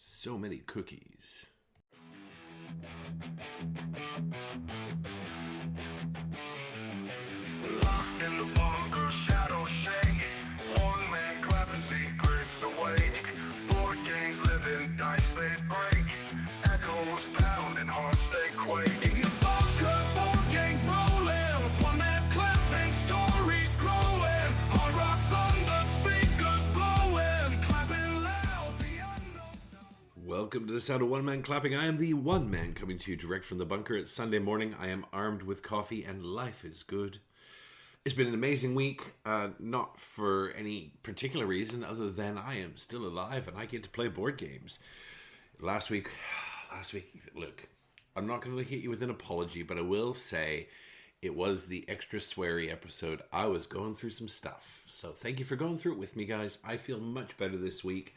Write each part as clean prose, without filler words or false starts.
So many cookies. Locked in the bunker, shadows shake. One man clapping secrets awake. Board games living, dice they break. Echoes pounding, hearts they quake. In the bunker, board games rolling. One man clapping, stories growing. Hard rock thunder, speakers blowing. Clapping loud, the unknown sound. Welcome to the sound of one man clapping. I am the one man coming to you direct from the bunker. It's Sunday morning. I am armed with coffee and life is good. It's been an amazing week, not for any particular reason other than I am still alive and I get to play board games. Last week, look, I'm not going to hit you with an apology, but I will say it was the extra sweary episode. I was going through some stuff. So thank you for going through it with me, guys. I feel much better this week.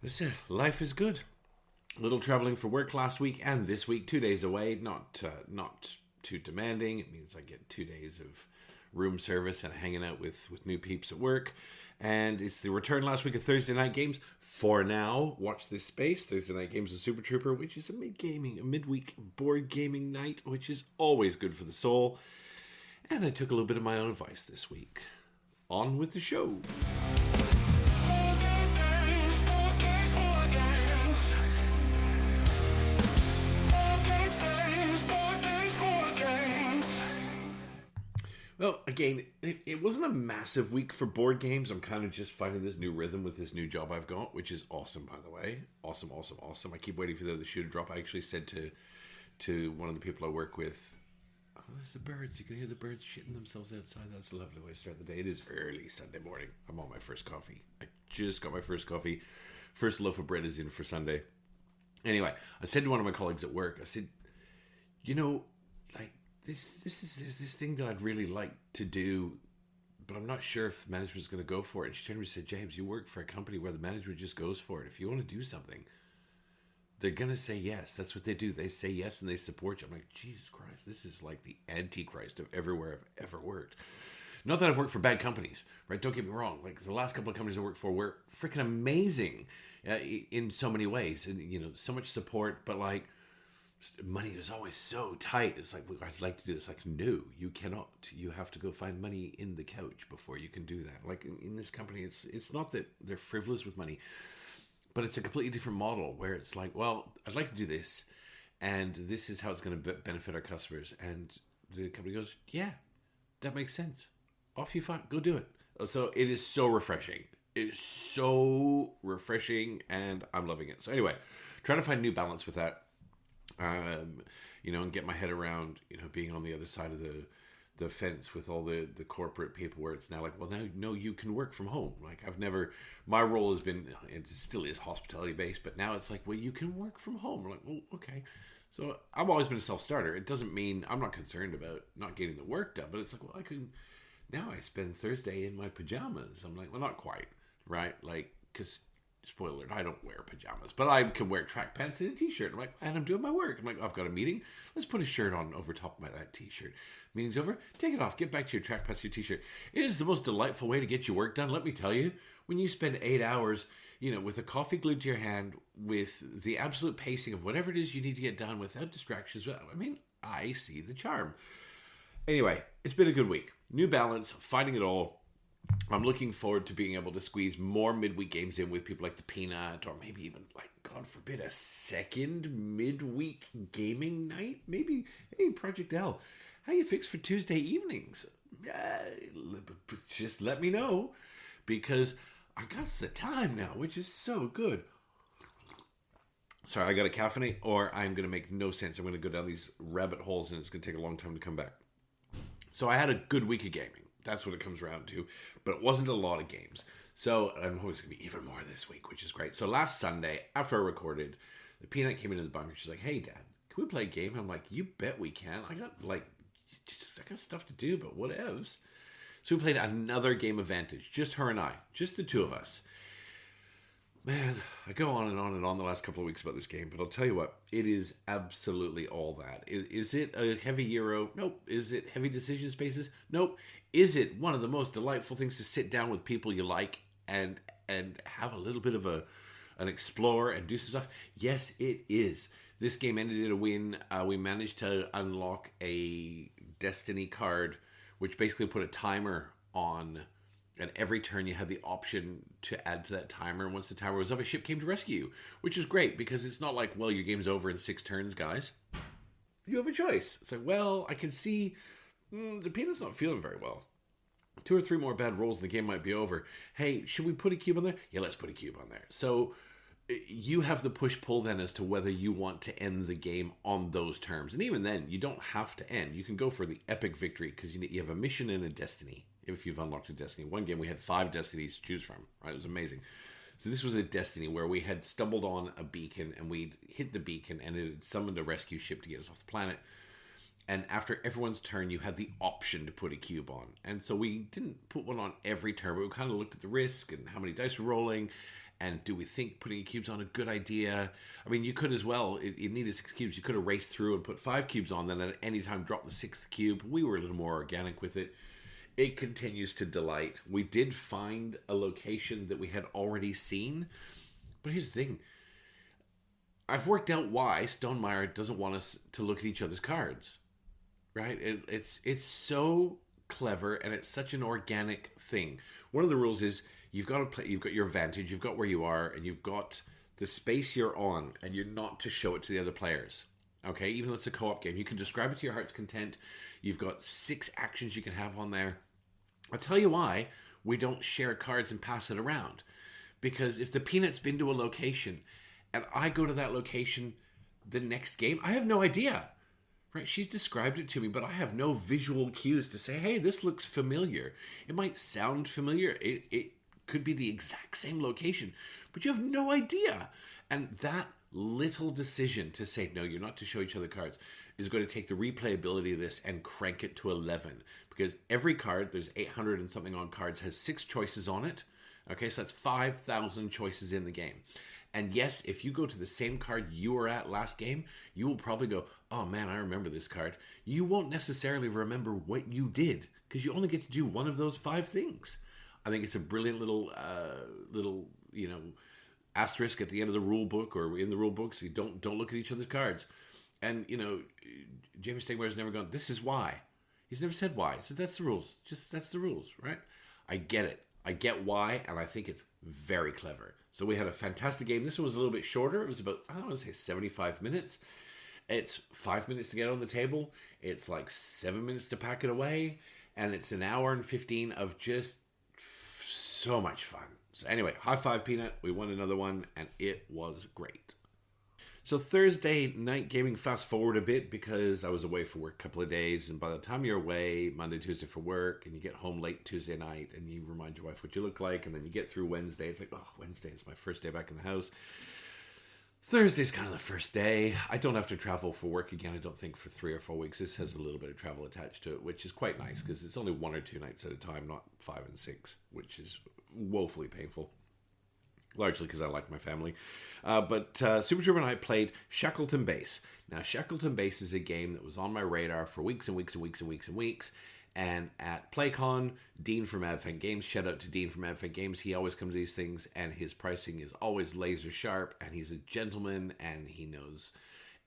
Listen, life is good. A little traveling for work last week and this week, 2 days away. Not too demanding. It means I get 2 days of room service and hanging out with new peeps at work. And it's the return last week of Thursday night games. For now, watch this space. Thursday night games of Super Trooper, which is a midweek board gaming night, which is always good for the soul. And I took a little bit of my own advice this week. On with the show. Well, again, it wasn't a massive week for board games. I'm kind of just finding this new rhythm with this new job I've got, which is awesome, by the way. Awesome. I keep waiting for the other shoe to drop. I actually said to one of the people I work with, oh, there's the birds. You can hear the birds shitting themselves outside. That's a lovely way to start the day. It is early Sunday morning. I'm on my first coffee. I just got my first coffee. First loaf of bread is in for Sunday. Anyway, I said to one of my colleagues at work, I said, you know, like, there's this thing that I'd really like to do, but I'm not sure if management's going to go for it. And she turned to me and said, James, you work for a company where the management just goes for it. If you want to do something, they're going to say yes. That's what they do. They say yes and they support you. I'm like, Jesus Christ, this is like the antichrist of everywhere I've ever worked. Not that I've worked for bad companies, right? Don't get me wrong. Like the last couple of companies I worked for were freaking amazing in so many ways. And, you know, so much support, but like, money is always so tight. It's like, I'd like to do this. Like, no, you cannot. You have to go find money in the couch before you can do that. Like in this company, it's not that they're frivolous with money, but it's a completely different model where it's like, well, I'd like to do this, and this is how it's going to benefit our customers. And the company goes, yeah, that makes sense. Off you go do it. So it is so refreshing. It is so refreshing, and I'm loving it. So anyway, trying to find a new balance with that. And get my head around, being on the other side of the fence with all the corporate people where it's now like, well, now, no, you can work from home. Like my role has been, it still is hospitality based, but now it's like, well, you can work from home. We're like, well, okay. So I've always been a self-starter. It doesn't mean I'm not concerned about not getting the work done, but it's like, well, now I spend Thursday in my pajamas. I'm like, well, not quite, right? Like, because spoiler alert, I don't wear pajamas, but I can wear track pants and a t-shirt. I'm like, and I'm doing my work. I'm like, I've got a meeting. Let's put a shirt on over top of that t-shirt. Meeting's over. Take it off. Get back to your track pants, your t-shirt. It is the most delightful way to get your work done. Let me tell you, when you spend 8 hours, with a coffee glued to your hand, with the absolute pacing of whatever it is you need to get done without distractions. I mean, I see the charm. Anyway, it's been a good week. New balance, finding it all. I'm looking forward to being able to squeeze more midweek games in with people like the Peanut, or maybe even, like, God forbid, a second midweek gaming night. Maybe, hey, Project L, how you fixed for Tuesday evenings? Just let me know, because I got the time now, which is so good. Sorry, I got to caffeinate, or I'm going to make no sense. I'm going to go down these rabbit holes, and it's going to take a long time to come back. So I had a good week of gaming. That's what it comes around to. But it wasn't a lot of games. So I'm hoping it's going to be even more this week, which is great. So last Sunday, after I recorded, the Peanut came into the bunker. She's like, hey, Dad, can we play a game? I'm like, you bet we can. I got stuff to do, but whatevs. So we played another game of Vantage. Just her and I. Just the two of us. Man, I go on and on and on the last couple of weeks about this game, but I'll tell you what, it is absolutely all that. Is it a heavy Euro? Nope. Is it heavy decision spaces? Nope. Is it one of the most delightful things to sit down with people you like and have a little bit of a and explore and do some stuff? Yes, it is. This game ended in a win. We managed to unlock a Destiny card, which basically put a timer on, and every turn you had the option to add to that timer. And once the timer was up, a ship came to rescue you, which is great because it's not like, well, your game's over in 6 turns, guys. You have a choice. It's like, well, I can see the Peanut's not feeling very well. 2 or 3 more bad rolls and the game might be over. Hey, should we put a cube on there? Yeah, let's put a cube on there. So you have the push-pull then as to whether you want to end the game on those terms. And even then, you don't have to end. You can go for the epic victory because you have a mission and a destiny if you've unlocked a destiny. One game we had 5 destinies to choose from. Right? It was amazing. So this was a destiny where we had stumbled on a beacon and we'd hit the beacon and it had summoned a rescue ship to get us off the planet. And after everyone's turn, you had the option to put a cube on. And so we didn't put one on every turn, but we kind of looked at the risk and how many dice were rolling. And do we think putting cubes on a good idea? I mean, you could as well. It needed 6 cubes. You could have raced through and put 5 cubes on, then at any time drop the 6th cube. We were a little more organic with it. It continues to delight. We did find a location that we had already seen. But here's the thing. I've worked out why Stonemaier doesn't want us to look at each other's cards. Right? It's so clever and it's such an organic thing. One of the rules is you've got to play, you've got your advantage, you've got where you are, and you've got the space you're on, and you're not to show it to the other players. Okay? Even though it's a co-op game, you can describe it to your heart's content. You've got 6 actions you can have on there. I'll tell you why we don't share cards and pass it around. Because if the Peanut's been to a location, and I go to that location the next game, I have no idea. Right? She's described it to me, but I have no visual cues to say, hey, this looks familiar. It might sound familiar. It could be the exact same location, but you have no idea. And that little decision to say, no, you're not to show each other cards, is going to take the replayability of this and crank it to 11. Because every card, there's 800 and something on cards, has 6 choices on it. Okay, so that's 5,000 choices in the game. And yes, if you go to the same card you were at last game, you will probably go, oh man, I remember this card. You won't necessarily remember what you did because you only get to do one of those 5 things. I think it's a brilliant little asterisk at the end of the rule book or in the rule book. So you don't look at each other's cards. And, Jamie Stegmaier's never gone, this is why. He's never said why. So that's the rules. Just that's the rules, right? I get it. I get why, and I think it's very clever. So we had a fantastic game. This one was a little bit shorter. It was about, I don't want to say 75 minutes. It's 5 minutes to get on the table. It's like 7 minutes to pack it away. And it's an hour and 15 of just so much fun. So anyway, high five, Peanut. We won another one, and it was great. So Thursday night gaming, fast forward a bit because I was away for work a couple of days. And by the time you're away, Monday, Tuesday for work, and you get home late Tuesday night, and you remind your wife what you look like, and then you get through Wednesday. It's like, oh, Wednesday is my first day back in the house. Thursday's kind of the first day. I don't have to travel for work again, I don't think, for 3 or 4 weeks. This has a little bit of travel attached to it, which is quite nice because it's only 1 or 2 nights at a time, not 5 and 6, which is woefully painful. Largely because I like my family. But Super Trooper and I played Shackleton Base. Now, Shackleton Base is a game that was on my radar for weeks and weeks and weeks and weeks and weeks. And at PlayCon, Dean from Advent Games, shout out to Dean from Advent Games, he always comes to these things and his pricing is always laser sharp and he's a gentleman and he knows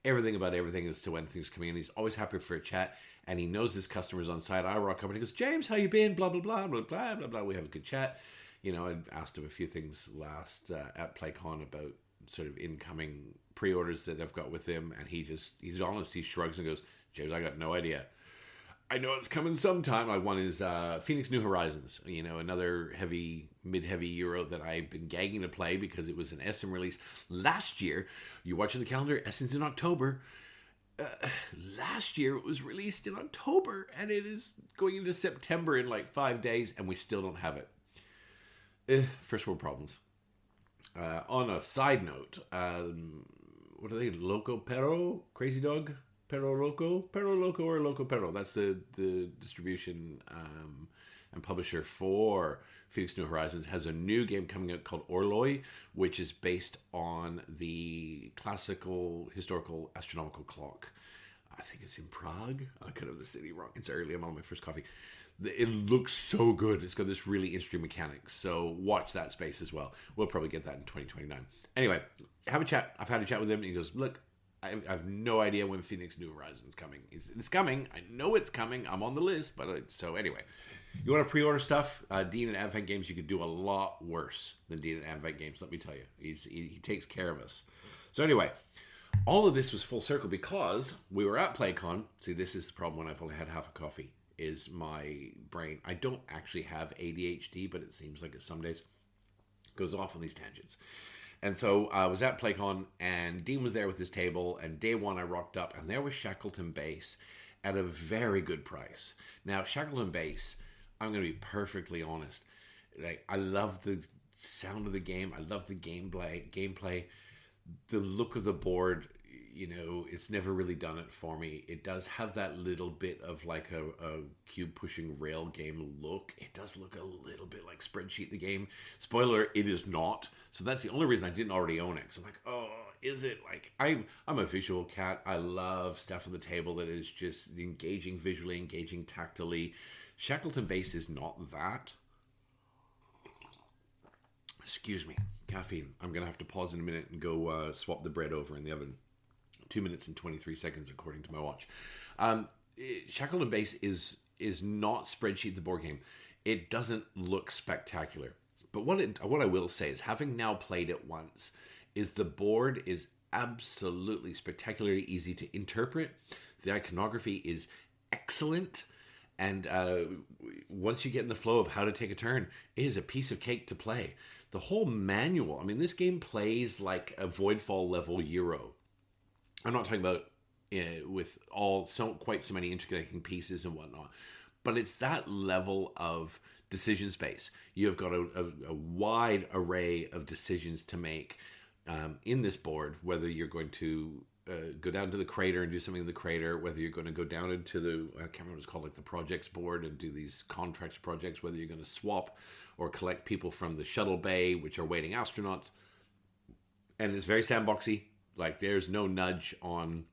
everything about everything as to when things come in. He's always happy for a chat and he knows his customers on site. I rock up and he goes, James, how you been? Blah, blah, blah, blah, blah, blah, blah. We have a good chat. I asked him a few things last at PlayCon about sort of incoming pre-orders that I've got with him, and he's honest. He shrugs and goes, James, I got no idea. I know it's coming sometime. One is Phoenix New Horizons, another mid-heavy Euro that I've been gagging to play because it was an SM release last year. You're watching the calendar, Essen's in October. Last year it was released in October, and it is going into September in like 5 days, and we still don't have it. First world problems. On a side note, what are they? Loco Perro? Crazy Dog? Perro Loco? Perro Loco or Loco Perro? That's the distribution and publisher for Phoenix New Horizons. Has a new game coming out called Orloi, which is based on the classical historical astronomical clock. I think it's in Prague. I could have the city wrong. It's early. I'm on my first coffee. It looks so good. It's got this really interesting mechanic. So watch that space as well. We'll probably get that in 2029. Anyway, have a chat. I've had a chat with him, and he goes, look, I have no idea when Phoenix New Horizons coming. It's coming. I know it's coming. I'm on the list. But so anyway, you want to pre-order stuff? Dean at Advent Games, you could do a lot worse than Dean at Advent Games. Let me tell you, he takes care of us. So anyway, all of this was full circle because we were at PlayCon. See, this is the problem when I've only had half a coffee. Is my brain. I don't actually have ADHD, but it seems like it some days goes off on these tangents. And so I was at PlayCon, and Dean was there with his table, and day one I rocked up, and there was Shackleton Base at a very good price. Now, Shackleton Base, I'm going to be perfectly honest. Like, I love the sound of the game. I love the gameplay. The look of the board, you know, it's never really done it for me. It does have that little bit of like a cube pushing rail game look. It does look a little bit like Spreadsheet the game. Spoiler, it is not. So that's the only reason I didn't already own it. Because I'm like, oh, is it? Like, I'm a visual cat. I love stuff on the table that is just engaging visually, engaging tactily. Shackleton Base is not that. Excuse me, caffeine. I'm going to have to pause in a minute and go swap the bread over in the oven. 2 minutes and 23 seconds according to my watch. Shackleton Base is not Spreadsheet the board game. It doesn't look spectacular. But what I will say is, having now played it once, is the board is absolutely spectacularly easy to interpret. The iconography is excellent. And once you get in the flow of how to take a turn, it is a piece of cake to play. The whole manual, I mean, this game plays like a Voidfall level Euro. I'm not talking about with quite so many interconnecting pieces and whatnot, but it's that level of decision space. You have got a wide array of decisions to make in this board, whether you're going to go down to the crater and do something in the crater, whether you're going to go down into I can't remember what it's called, like the projects board, and do these contracts projects, whether you're going to swap or collect people from the shuttle bay, which are waiting astronauts. And it's very sandboxy. Like, there's no nudge on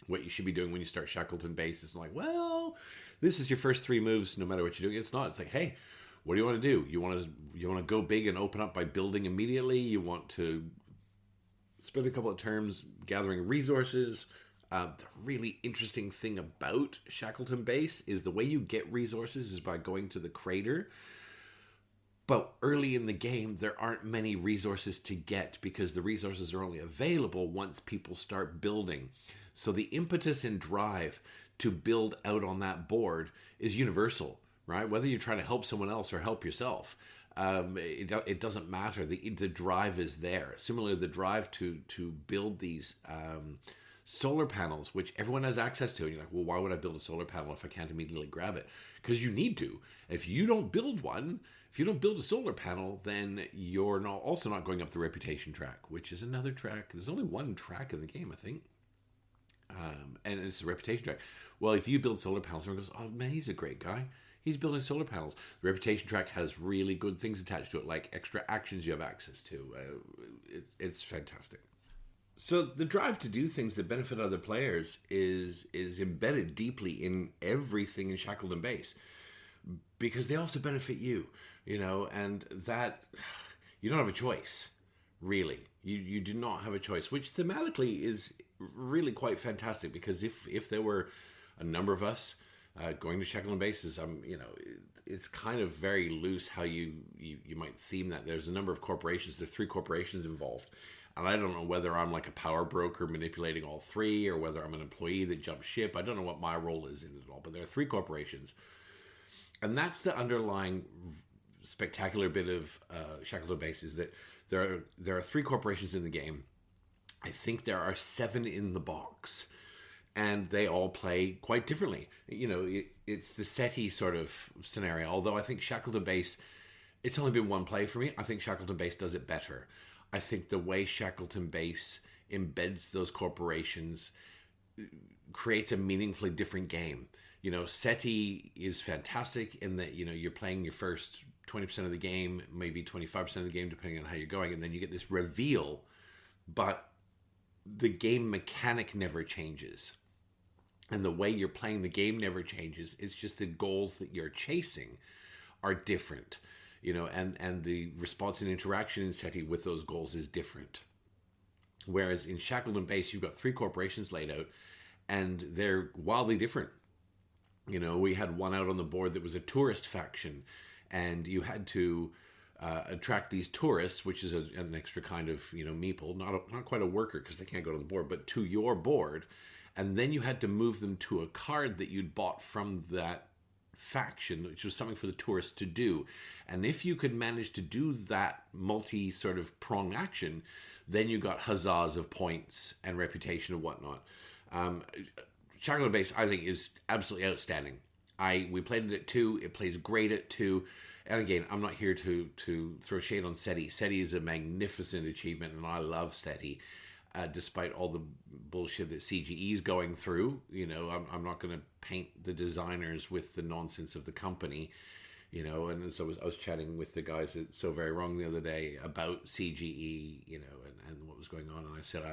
what you should be doing when you start Shackleton Base. It's like, well, this is your first 3 moves, no matter what you're doing. It's not. It's like, hey, what do you want to do? You want to go big and open up by building immediately? You want to spend a couple of turns gathering resources? The really interesting thing about Shackleton Base is the way you get resources is by going to the crater. But early in the game, there aren't many resources to get because the resources are only available once people start building. So the impetus and drive to build out on that board is universal, right? Whether you're trying to help someone else or help yourself, it doesn't matter. The drive is there. Similarly, the drive to build these solar panels, which everyone has access to. And you're like, well, why would I build a solar panel if I can't immediately grab it? Because you need to. If you don't build one, if you don't build a solar panel, then you're also not going up the reputation track, which is another track. There's only one track in the game, I think. And it's a reputation track. Well, if you build solar panels, everyone goes, oh man, he's a great guy. He's building solar panels. The reputation track has really good things attached to it, like extra actions you have access to. It's fantastic. So the drive to do things that benefit other players is embedded deeply in everything in Shackleton Base, because they also benefit you, and that you don't have a choice, really. You do not have a choice, which thematically is really quite fantastic, because if there were a number of us going to Shackleton Base, it's kind of very loose how you might theme that. There's a number of corporations. There's 3 corporations involved. And I don't know whether I'm like a power broker manipulating all 3, or whether I'm an employee that jumps ship. I don't know what my role is in it all, but there are 3 corporations. And that's the underlying spectacular bit of Shackleton Base, is that there are 3 corporations in the game. I think there are 7 in the box, and they all play quite differently. It's the SETI sort of scenario, although I think Shackleton Base, it's only been one play for me. I think Shackleton Base does it better. I think the way Shackleton Base embeds those corporations creates a meaningfully different game. SETI is fantastic in that, you're playing your first 20% of the game, maybe 25% of the game, depending on how you're going, and then you get this reveal, but the game mechanic never changes. and the way you're playing the game never changes. It's just the goals that you're chasing are different, and the response and interaction in SETI with those goals is different. Whereas in Shackleton Base, you've got 3 corporations laid out, and they're wildly different. We had one out on the board that was a tourist faction, and you had to attract these tourists, which is an extra kind of meeple, not quite a worker because they can't go to the board, but to your board, and then you had to move them to a card that you'd bought from that faction, which was something for the tourists to do. And if you could manage to do that multi sort of prong action, then you got huzzas of points and reputation and whatnot. Shackleton Base, I think, is absolutely outstanding. We played it at 2. It plays great at 2. And again, I'm not here to throw shade on SETI. SETI is a magnificent achievement, and I love SETI. Despite all the bullshit that CGE is going through, I'm not going to paint the designers with the nonsense of the company, and so I was chatting with the guys at So Very Wrong the other day about CGE, and what was going on, and I said,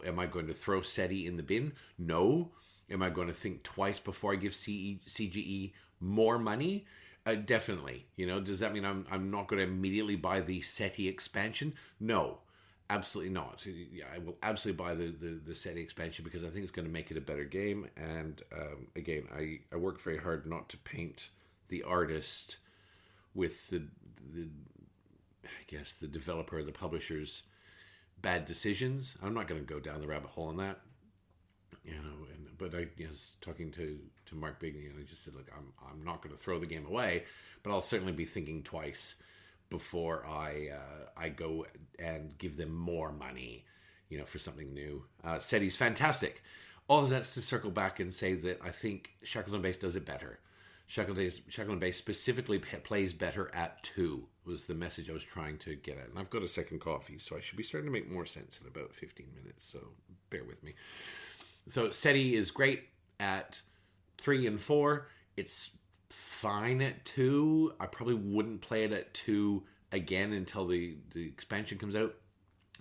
am I going to throw SETI in the bin? No. Am I going to think twice before I give CGE more money? Definitely. Does that mean I'm not going to immediately buy the SETI expansion? No. Absolutely not. I will absolutely buy the SETI expansion because I think it's going to make it a better game. And again, I work very hard not to paint the artist with the developer or the publisher's bad decisions. I'm not going to go down the rabbit hole on that. But I was talking to Mark Bigney, and I just said, look, I'm not going to throw the game away, but I'll certainly be thinking twice before I go and give them more money, for something new. SETI's fantastic. All of that's to circle back and say that I think Shackleton Base does it better. Shackleton Base specifically plays better at 2 was the message I was trying to get at. And I've got a second coffee, so I should be starting to make more sense in about 15 minutes, so bear with me. So SETI is great at 3 and 4. It's fine at 2. I probably wouldn't play it at 2 again until the expansion comes out.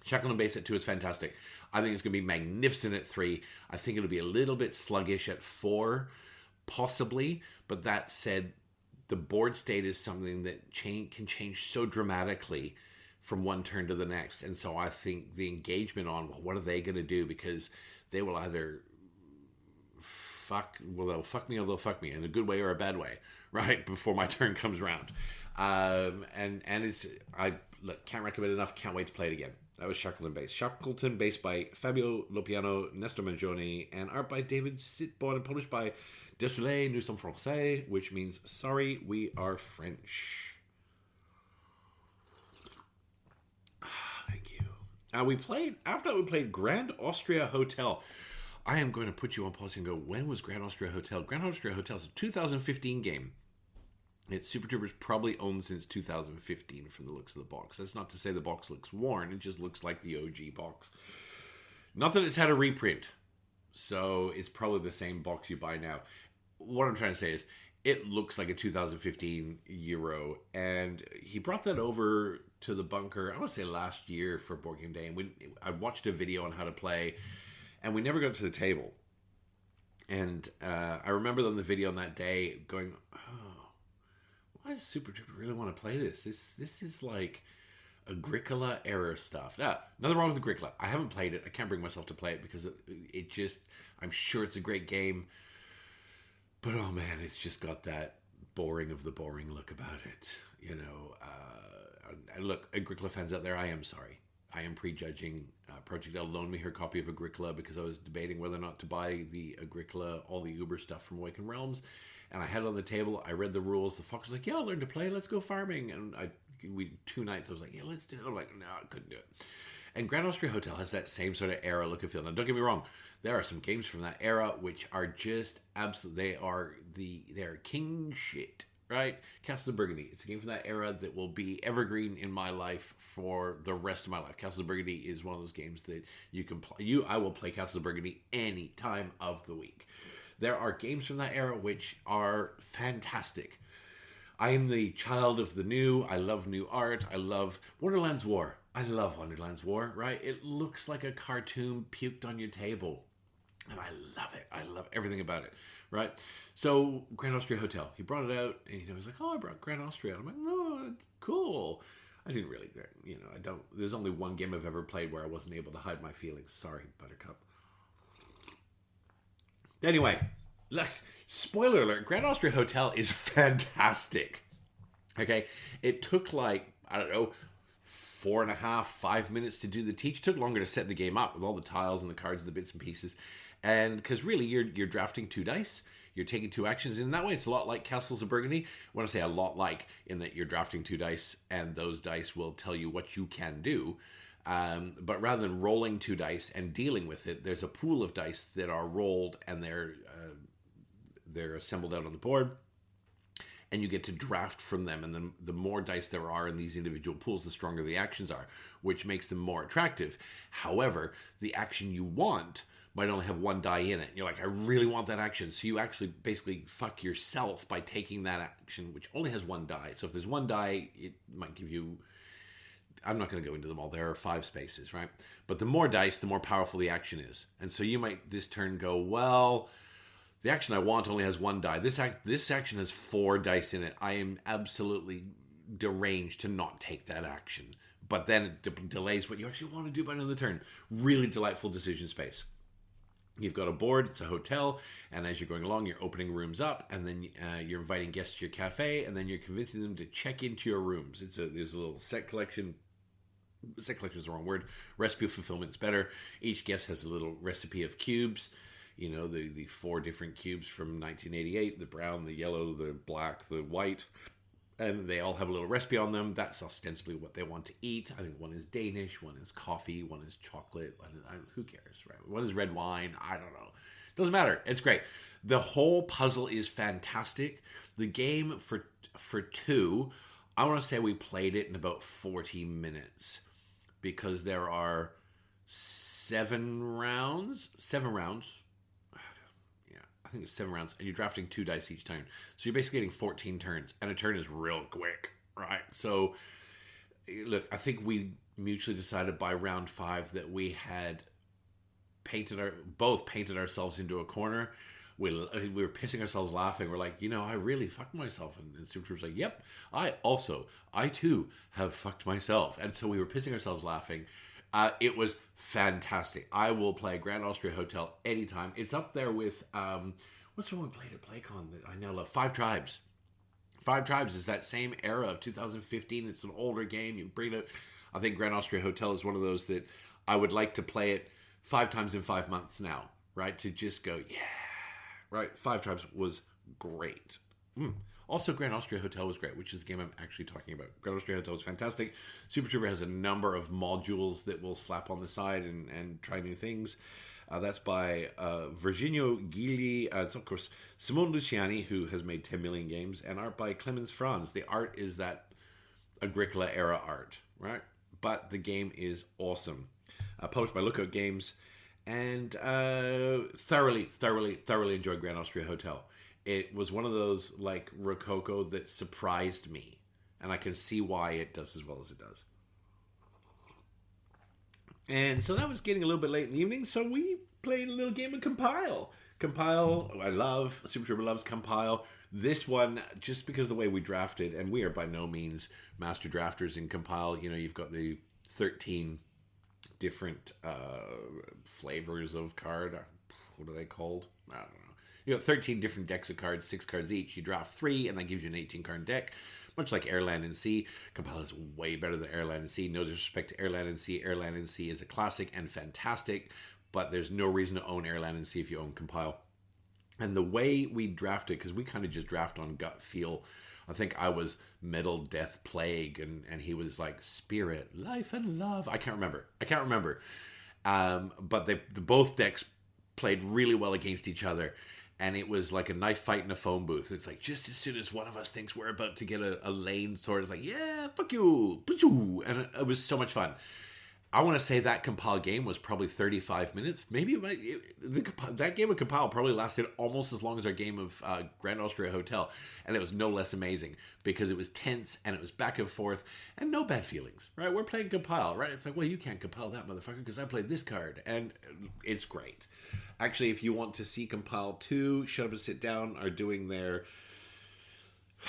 Shackleton Base at 2 is fantastic. I think it's going to be magnificent at 3. I think it'll be a little bit sluggish at 4, possibly. But that said, the board state is something that can change so dramatically from one turn to the next. And so I think the engagement on, what are they going to do? Because they will either they'll fuck me or they'll fuck me in a good way or a bad way, right? Before my turn comes around. And can't recommend it enough. Can't wait to play it again. That was Shackleton Base. Shackleton Base by Fabio Lopiano, Nestor Mangione, and art by David Sitbon, and published by Désolé, nous sommes français, which means sorry, we are French. Thank you. After that we played Grand Austria Hotel. I am going to put you on pause and go, when was Grand Austria Hotel? Grand Austria Hotel is a 2015 game. It's Super Troopers probably owned since 2015 from the looks of the box. That's not to say the box looks worn. It just looks like the OG box. Not that it's had a reprint. So it's probably the same box you buy now. What I'm trying to say is it looks like a 2015 Euro. And he brought that over to the bunker, I want to say last year for Board Game Day. And I watched a video on how to play. And we never got to the table. And I remember on the video on that day going, why does Super Trooper really want to play this? This is like Agricola era stuff. Nothing wrong with Agricola. I haven't played it. I can't bring myself to play it because it just, I'm sure it's a great game. But oh man, it's just got that boring of the boring look about it. Look, Agricola fans out there, I am sorry. I am prejudging. Project L loaned me her copy of Agricola because I was debating whether or not to buy the Agricola, all the Uber stuff from Awakened Realms. And I had it on the table. I read the rules. The fox was like, yeah, I'll learn to play. Let's go farming. And we 2 nights, I was like, yeah, let's do it. I'm like, no, I couldn't do it. And Grand Austria Hotel has that same sort of era look and feel. Now, don't get me wrong. There are some games from that era which are just absolutely, they're king shit, right? Castles of Burgundy. It's a game from that era that will be evergreen in my life for the rest of my life. Castles of Burgundy is one of those games that you can play. I will play Castles of Burgundy any time of the week. There are games from that era which are fantastic. I am the child of the new. I love new art. I love Wonderland's War. I love Wonderland's War, right? It looks like a cartoon puked on your table. And I love it. I love everything about it, right? So Grand Austria Hotel, he brought it out, and he was like, "Oh, I brought Grand Austria." I'm like, "Oh, cool." I didn't really, I don't. There's only one game I've ever played where I wasn't able to hide my feelings. Sorry, Buttercup. Anyway, spoiler alert: Grand Austria Hotel is fantastic. Okay, it took like, I don't know, 4.5, 5 minutes to do the teach. It took longer to set the game up with all the tiles and the cards and the bits and pieces. And because really you're drafting 2 dice, you're taking 2 actions, and in that way it's a lot like Castles of Burgundy. When I say a lot like, in that you're drafting 2 dice and those dice will tell you what you can do. But rather than rolling 2 dice and dealing with it, there's a pool of dice that are rolled, and they're assembled out on the board. And you get to draft from them, and then the more dice there are in these individual pools, the stronger the actions are, which makes them more attractive. However, the action you want might only have 1 die in it. You're like, I really want that action. So you actually basically fuck yourself by taking that action, which only has 1 die. So if there's 1 die, it might give you... I'm not going to go into them all. There are 5 spaces, right? But the more dice, the more powerful the action is. And so you might this turn go, well... The action I want only has 1 die. This action has 4 dice in it. I am absolutely deranged to not take that action. But then it delays what you actually want to do by another turn. Really delightful decision space. You've got a board, it's a hotel, and as you're going along, you're opening rooms up, and then you're inviting guests to your cafe, and then you're convincing them to check into your rooms. There's a little set collection. Set collection is the wrong word. Recipe fulfillment's better. Each guest has a little recipe of cubes. You know, the 4 different cubes from 1988, the brown, the yellow, the black, the white, and they all have a little recipe on them. That's ostensibly what they want to eat. I think one is Danish, one is coffee, one is chocolate. Who cares, right? One is red wine. I don't know. Doesn't matter. It's great. The whole puzzle is fantastic. The game for 2, I want to say we played it in about 40 minutes because there are 7 rounds. 7 rounds. I think it's 7 rounds, and you're drafting 2 dice each turn. So you're basically getting 14 turns, and a turn is real quick, right? So, look, I think we mutually decided by round 5 that we had both painted ourselves into a corner. We were pissing ourselves laughing. We're like, I really fucked myself. And Super was like, yep, I too have fucked myself. And so we were pissing ourselves laughing. It was fantastic. I will play Grand Austria Hotel anytime. It's up there with, what's the one we played at PlayCon that I now love? 5 Tribes. 5 Tribes is that same era of 2015. It's an older game. You bring it out. I think Grand Austria Hotel is one of those that I would like to play it 5 times in 5 months now, right? To just go, yeah, right? 5 Tribes was great. Also, Grand Austria Hotel was great, which is the game I'm actually talking about. Grand Austria Hotel was fantastic. Super Trooper has a number of modules that will slap on the side and try new things. That's by Virginio Gigli. It's, of course, Simone Luciani, who has made 10 million games, and art by Clemens Franz. The art is that Agricola-era art, right? But the game is awesome. Published by Lookout Games. And thoroughly enjoyed Grand Austria Hotel. It was one of those, like, Rococo that surprised me. And I can see why it does as well as it does. And so that was getting a little bit late in the evening, so we played a little game of Compile. Compile, I love. Super Trooper loves Compile. This one, just because of the way we drafted, and we are by no means master drafters in Compile. You've got the 13 different flavors of card. What are they called? I don't know. You got 13 different decks of cards, 6 cards each. You draft 3, and that gives you an 18-card deck. Much like Air, Land, and Sea. Compile is way better than Air, Land, and Sea. No disrespect to Air, Land, and Sea. Air, Land, and Sea is a classic and fantastic, but there's no reason to own Air, Land, and Sea if you own Compile. And the way we drafted, because we kind of just draft on gut feel. I think I was Metal, Death, Plague, and he was like Spirit, Life, and Love. I can't remember. But both decks played really well against each other. And it was like a knife fight in a phone booth. It's like, just as soon as one of us thinks we're about to get a lane sword, it's like, yeah, fuck you. And it was so much fun. I want to say that Compile game was probably 35 minutes. Maybe that game of Compile probably lasted almost as long as our game of Grand Austria Hotel. And it was no less amazing because it was tense and it was back and forth and no bad feelings, right? We're playing Compile, right? It's like, well, you can't compile that motherfucker because I played this card. And it's great. Actually, if you want to see Compile 2, Shut Up and Sit Down are doing their,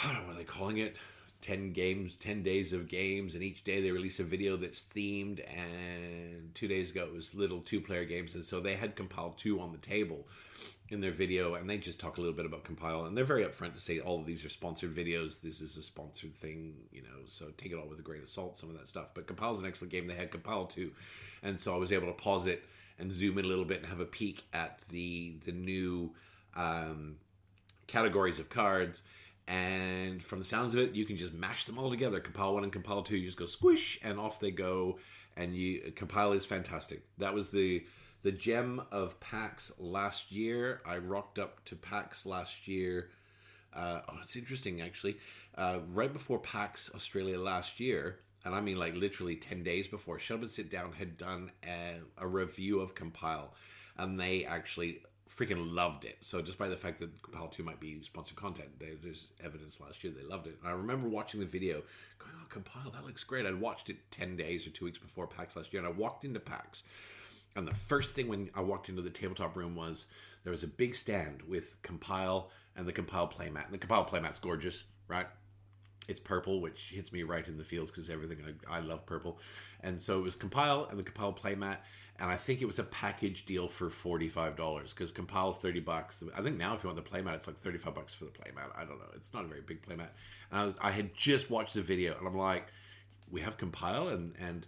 I don't know what are they calling it? 10 days of games, and each day they release a video that's themed, and 2 days ago it was little 2-player games, and so they had Compile 2 on the table in their video, and they just talk a little bit about Compile, and they're very upfront to say all of these are sponsored videos, this is a sponsored thing, so take it all with a grain of salt, some of that stuff. But Compile's an excellent game. They had Compile 2, and so I was able to pause it and zoom in a little bit and have a peek at the new categories of cards. And from the sounds of it, you can just mash them all together. Compile 1 and Compile 2, you just go squish, and off they go. And Compile is fantastic. That was the gem of PAX last year. I rocked up to PAX last year. It's interesting, actually. Right before PAX Australia last year, and I mean like literally 10 days before, Shut Up and Sit Down had done a review of Compile. And they actually freaking loved it. So just by the fact that Compile 2 might be sponsored content, there's evidence last year they loved it. And I remember watching the video going, oh, Compile, that looks great. I'd watched it 10 days or 2 weeks before PAX last year, and I walked into PAX, and the first thing when I walked into the tabletop room was there was a big stand with Compile and the Compile playmat. And the Compile playmat's gorgeous, right? It's purple, which hits me right in the feels because everything, I love purple. And so it was Compile and the Compile playmat, and I think it was a package deal for $45 because Compile's $30. I think now if you want the playmat, it's like $35 for the playmat. I don't know. It's not a very big playmat. And I had just watched the video, and I'm like, we have Compile, and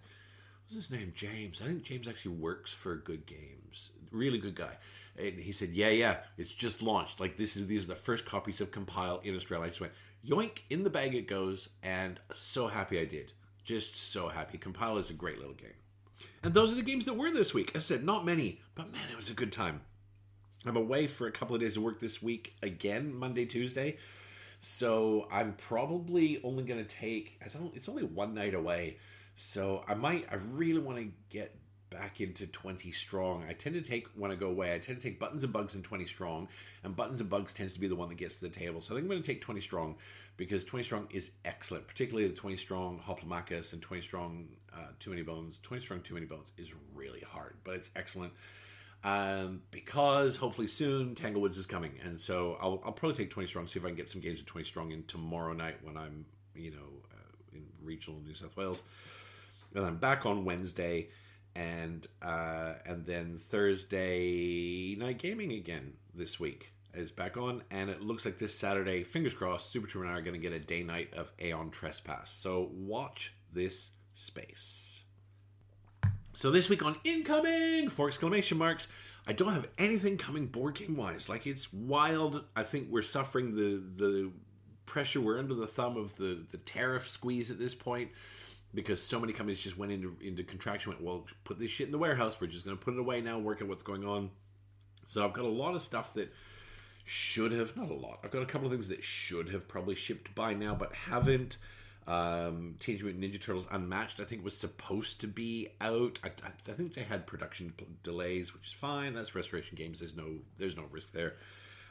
what's his name? James. I think James actually works for Good Games. Really good guy. And he said, yeah, it's just launched. Like these are the first copies of Compile in Australia. I just went, yoink, in the bag it goes, and so happy I did. Just so happy. Compile is a great little game. And those are the games that were this week. I said, not many, but man, it was a good time. I'm away for a couple of days of work this week again, Monday, Tuesday. So I'm probably only going to take, it's only one night away. So I really want to get back into 20 Strong. I tend to take, when I go away, I tend to take Buttons and Bugs and 20 Strong, and Buttons and Bugs tends to be the one that gets to the table. So I think I'm going to take 20 Strong because 20 Strong is excellent, particularly the 20 Strong Hoplomachus and 20 Strong Too Many Bones. 20 Strong Too Many Bones is really hard, but it's excellent. Because hopefully soon Tanglewoods is coming, and so I'll probably take 20 Strong, see if I can get some games of 20 Strong in tomorrow night when I'm in regional New South Wales, and I'm back on Wednesday, and then Thursday night gaming again this week is back on, and it looks like this Saturday, fingers crossed, Super True and I are going to get a day night of Aeon Trespass. So watch this space. So this week on Incoming, 4 exclamation marks, I don't have anything coming board game wise. Like, it's wild. I think we're suffering the pressure. We're under the thumb of the tariff squeeze at this point because so many companies just went into contraction, went, well, put this shit in the warehouse. We're just going to put it away now, work out what's going on. So I've got a lot of stuff that should have, not a lot, I've got a couple of things that should have probably shipped by now, but haven't. Teenage Mutant Ninja Turtles Unmatched, I think, was supposed to be out. I think they had production delays, which is fine. That's Restoration Games. There's no risk there.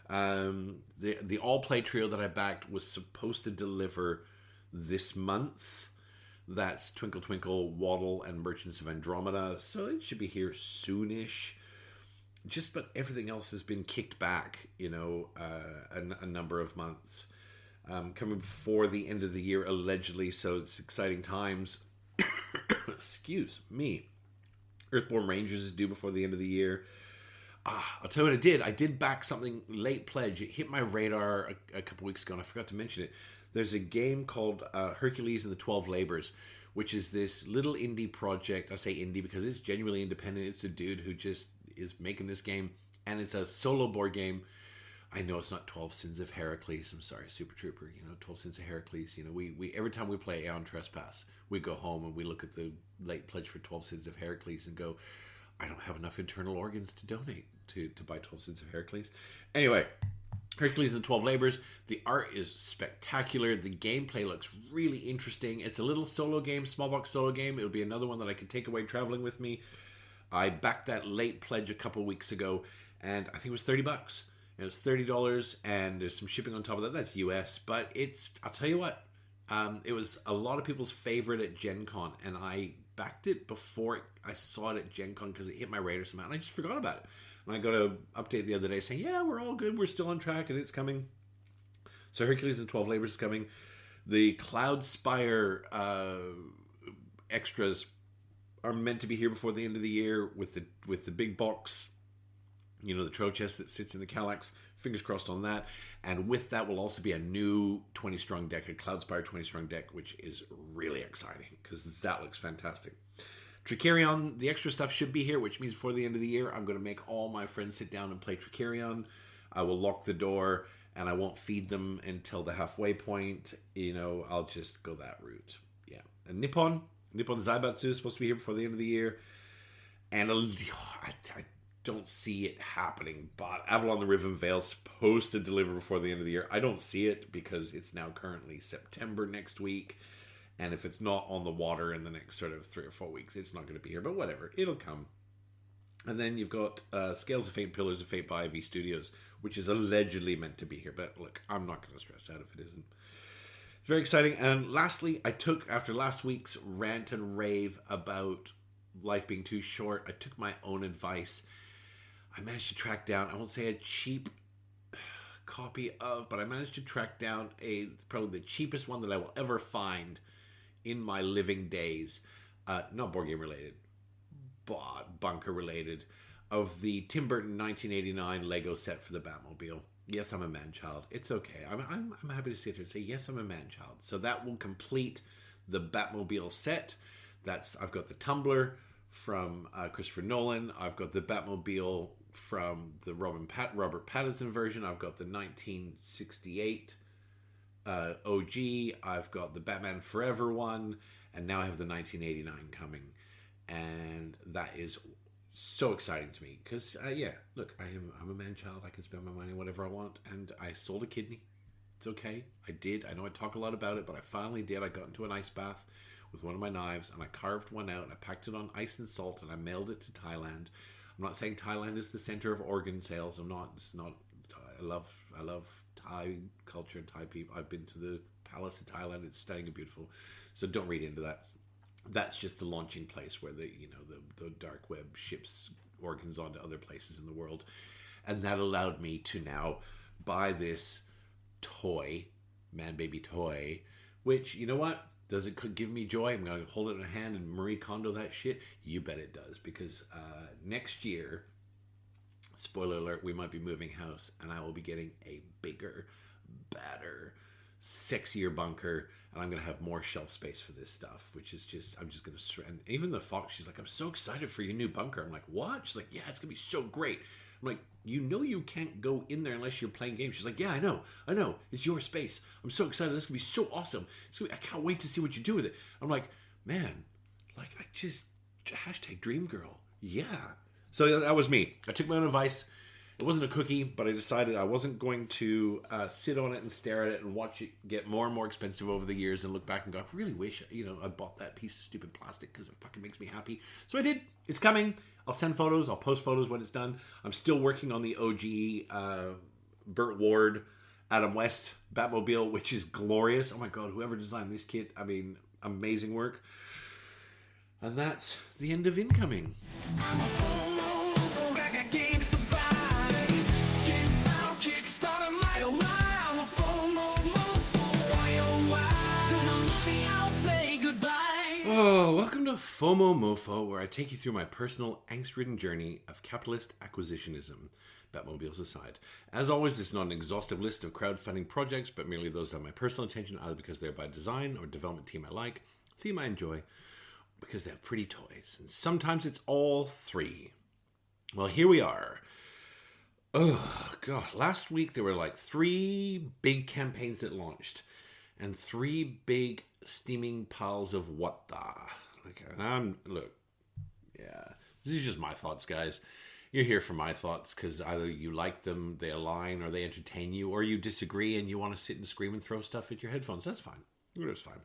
The All Play trio that I backed was supposed to deliver this month. That's Twinkle Twinkle, Waddle, and Merchants of Andromeda. So it should be here soonish. But everything else has been kicked back, a number of months. Coming before the end of the year, allegedly, so it's exciting times. Excuse me. Earthborn Rangers is due before the end of the year. I'll tell you what I did. I did back something late pledge. It hit my radar a couple weeks ago, and I forgot to mention it. There's a game called Hercules and the 12 Labors, which is this little indie project. I say indie because it's genuinely independent. It's a dude who just is making this game, and it's a solo board game. I know it's not 12 Sins of Heracles. I'm sorry, Super Trooper. 12 Sins of Heracles. We every time we play Aeon Trespass, we go home and we look at the late pledge for 12 Sins of Heracles and go, I don't have enough internal organs to donate to buy 12 Sins of Heracles. Anyway, Hercules and the 12 Labors. The art is spectacular. The gameplay looks really interesting. It's a little solo game, small box solo game. It'll be another one that I can take away traveling with me. I backed that late pledge a couple weeks ago, and I think it was $30. It was $30, and there's some shipping on top of that. That's US, but I'll tell you what, it was a lot of people's favorite at Gen Con, and I backed it before I saw it at Gen Con because it hit my radar somehow, and I just forgot about it. And I got an update the other day saying, yeah, we're all good, we're still on track, and it's coming. So Hercules and 12 Labors is coming. The Cloud Spire extras are meant to be here before the end of the year with the big box, you know, the troll chest that sits in the Kallax. Fingers crossed on that. And with that will also be a new 20-strong deck, a Cloud Spire 20-strong deck, which is really exciting because that looks fantastic. Tricarion, the extra stuff should be here, which means before the end of the year, I'm going to make all my friends sit down and play Tricarion. I will lock the door, and I won't feed them until the halfway point. You know, I'll just go that route. Yeah. And Nippon Zaibatsu is supposed to be here before the end of the year. And I don't see it happening, but Avalon the Riven Vale is supposed to deliver before the end of the year. I don't see it because it's now currently September next week. And if it's not on the water in the next sort of 3 or 4 weeks, it's not going to be here. But whatever, it'll come. And then you've got Scales of Fate, Pillars of Fate by IV Studios, which is allegedly meant to be here. But look, I'm not going to stress out if it isn't. It's very exciting. And lastly, after last week's rant and rave about life being too short, I took my own advice. I managed to track down, I won't say a cheap copy of, but I managed to track down probably the cheapest one that I will ever find in my living days, not board game related, but bunker related, of the Tim Burton 1989 Lego set for the Batmobile. Yes, I'm a man-child. It's okay. I'm happy to sit here and say, yes, I'm a man-child. So that will complete the Batmobile set. I've got the Tumbler from Christopher Nolan. I've got the Batmobile from the Robert Pattinson version. I've got the 1968 OG. I've got the Batman Forever one, and now I have the 1989 coming, and that is so exciting to me because look, I'm a man child. I can spend my money whatever I want, and I sold a kidney. It's okay. I know I talk a lot about it, but I finally did. I got into an ice bath with one of my knives, and I carved one out, and I packed it on ice and salt, and I mailed it to Thailand. I'm not saying Thailand is the center of organ sales. It's not. I love Thai culture and Thai people. I've been to the Palace of Thailand. It's stunning and beautiful. So don't read into that. That's just the launching place where the dark web ships organs onto other places in the world. And that allowed me to now buy this toy, man baby toy, which, you know what? Does it give me joy? I'm going to hold it in a hand and Marie Kondo that shit? You bet it does. Because next year, spoiler alert, we might be moving house, and I will be getting a bigger, badder, sexier bunker, and I'm going to have more shelf space for this stuff, which is I'm just going to... And even the Fox, she's like, I'm so excited for your new bunker. I'm like, what? She's like, yeah, it's going to be so great. I'm like, you can't go in there unless you're playing games. She's like, yeah, I know. It's your space. I'm so excited. This is going to be so awesome. I can't wait to see what you do with it. I'm like, man, like, I just... #dream girl. Yeah. So that was me. I took my own advice. It wasn't a cookie, but I decided I wasn't going to sit on it and stare at it and watch it get more and more expensive over the years and look back and go, I really wish, I bought that piece of stupid plastic because it fucking makes me happy. So I did. It's coming. I'll send photos. I'll post photos when it's done. I'm still working on the OG Burt Ward, Adam West Batmobile, which is glorious. Oh my God, whoever designed this kit, amazing work. And that's the end of incoming. Oh, welcome to FOMOMOFO, where I take you through my personal angst-ridden journey of capitalist acquisitionism, Batmobiles aside. As always, this is not an exhaustive list of crowdfunding projects, but merely those that have my personal attention, either because they're by design or development team I like, theme I enjoy, because they have pretty toys. And sometimes it's all three. Well, here we are. Oh, God. Last week there were like 3 big campaigns that launched, and 3 big steaming piles of what the. Look, yeah, this is just my thoughts, guys. you're here for my thoughts, because either you like them, they align, or they entertain you, or you disagree and you want to sit and scream and throw stuff at your headphones. That's fine. It's fine.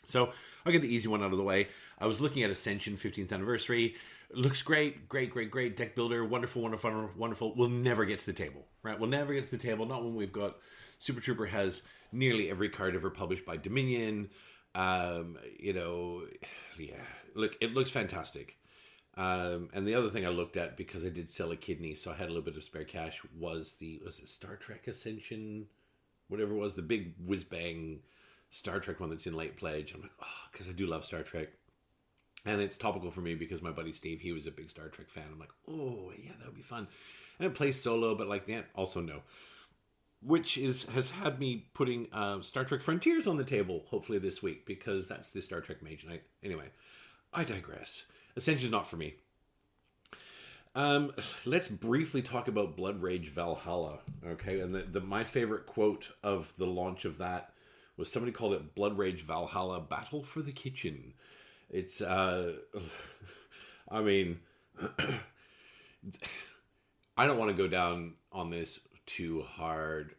So I'll get the easy one out of the way. I was looking at Ascension 15th anniversary. Looks great. Deck builder. Wonderful. We'll never get to the table, right? We'll never get to the table. Not when we've got Super Trooper has nearly every card ever published by Dominion. Look, it looks fantastic. And the other thing I looked at, because I did sell a kidney, so I had a little bit of spare cash, was it Star Trek Ascension? Whatever it was, the big whiz-bang Star Trek one that's in late pledge. I'm like, because I do love Star Trek. And it's topical for me because my buddy Steve, he was a big Star Trek fan. I'm like, oh, yeah, that would be fun. And it plays solo, but like, yeah, also no. Which has had me putting Star Trek Frontiers on the table, hopefully this week, because that's the Star Trek Mage Night. Anyway, I digress. Ascension's not for me. Let's briefly talk about Blood Rage Valhalla, okay? And my favorite quote of the launch of that was somebody called it Blood Rage Valhalla Battle for the Kitchen. It's, I mean, I don't want to go down on this too hard.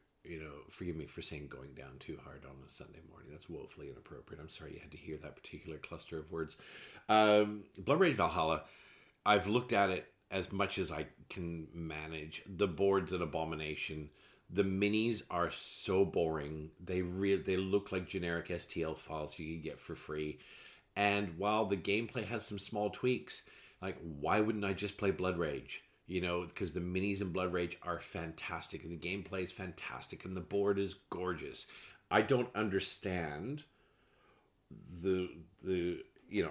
Forgive me for saying going down too hard on a Sunday morning. That's woefully inappropriate. I'm sorry you had to hear that particular cluster of words. Blood Rage Valhalla, I've looked at it as much as I can manage. The board's an abomination. The minis are so boring. They look like generic STL files you can get for free. And while the gameplay has some small tweaks, like, why wouldn't I just play Blood Rage? Because the minis in Blood Rage are fantastic, and the gameplay is fantastic, and the board is gorgeous. I don't understand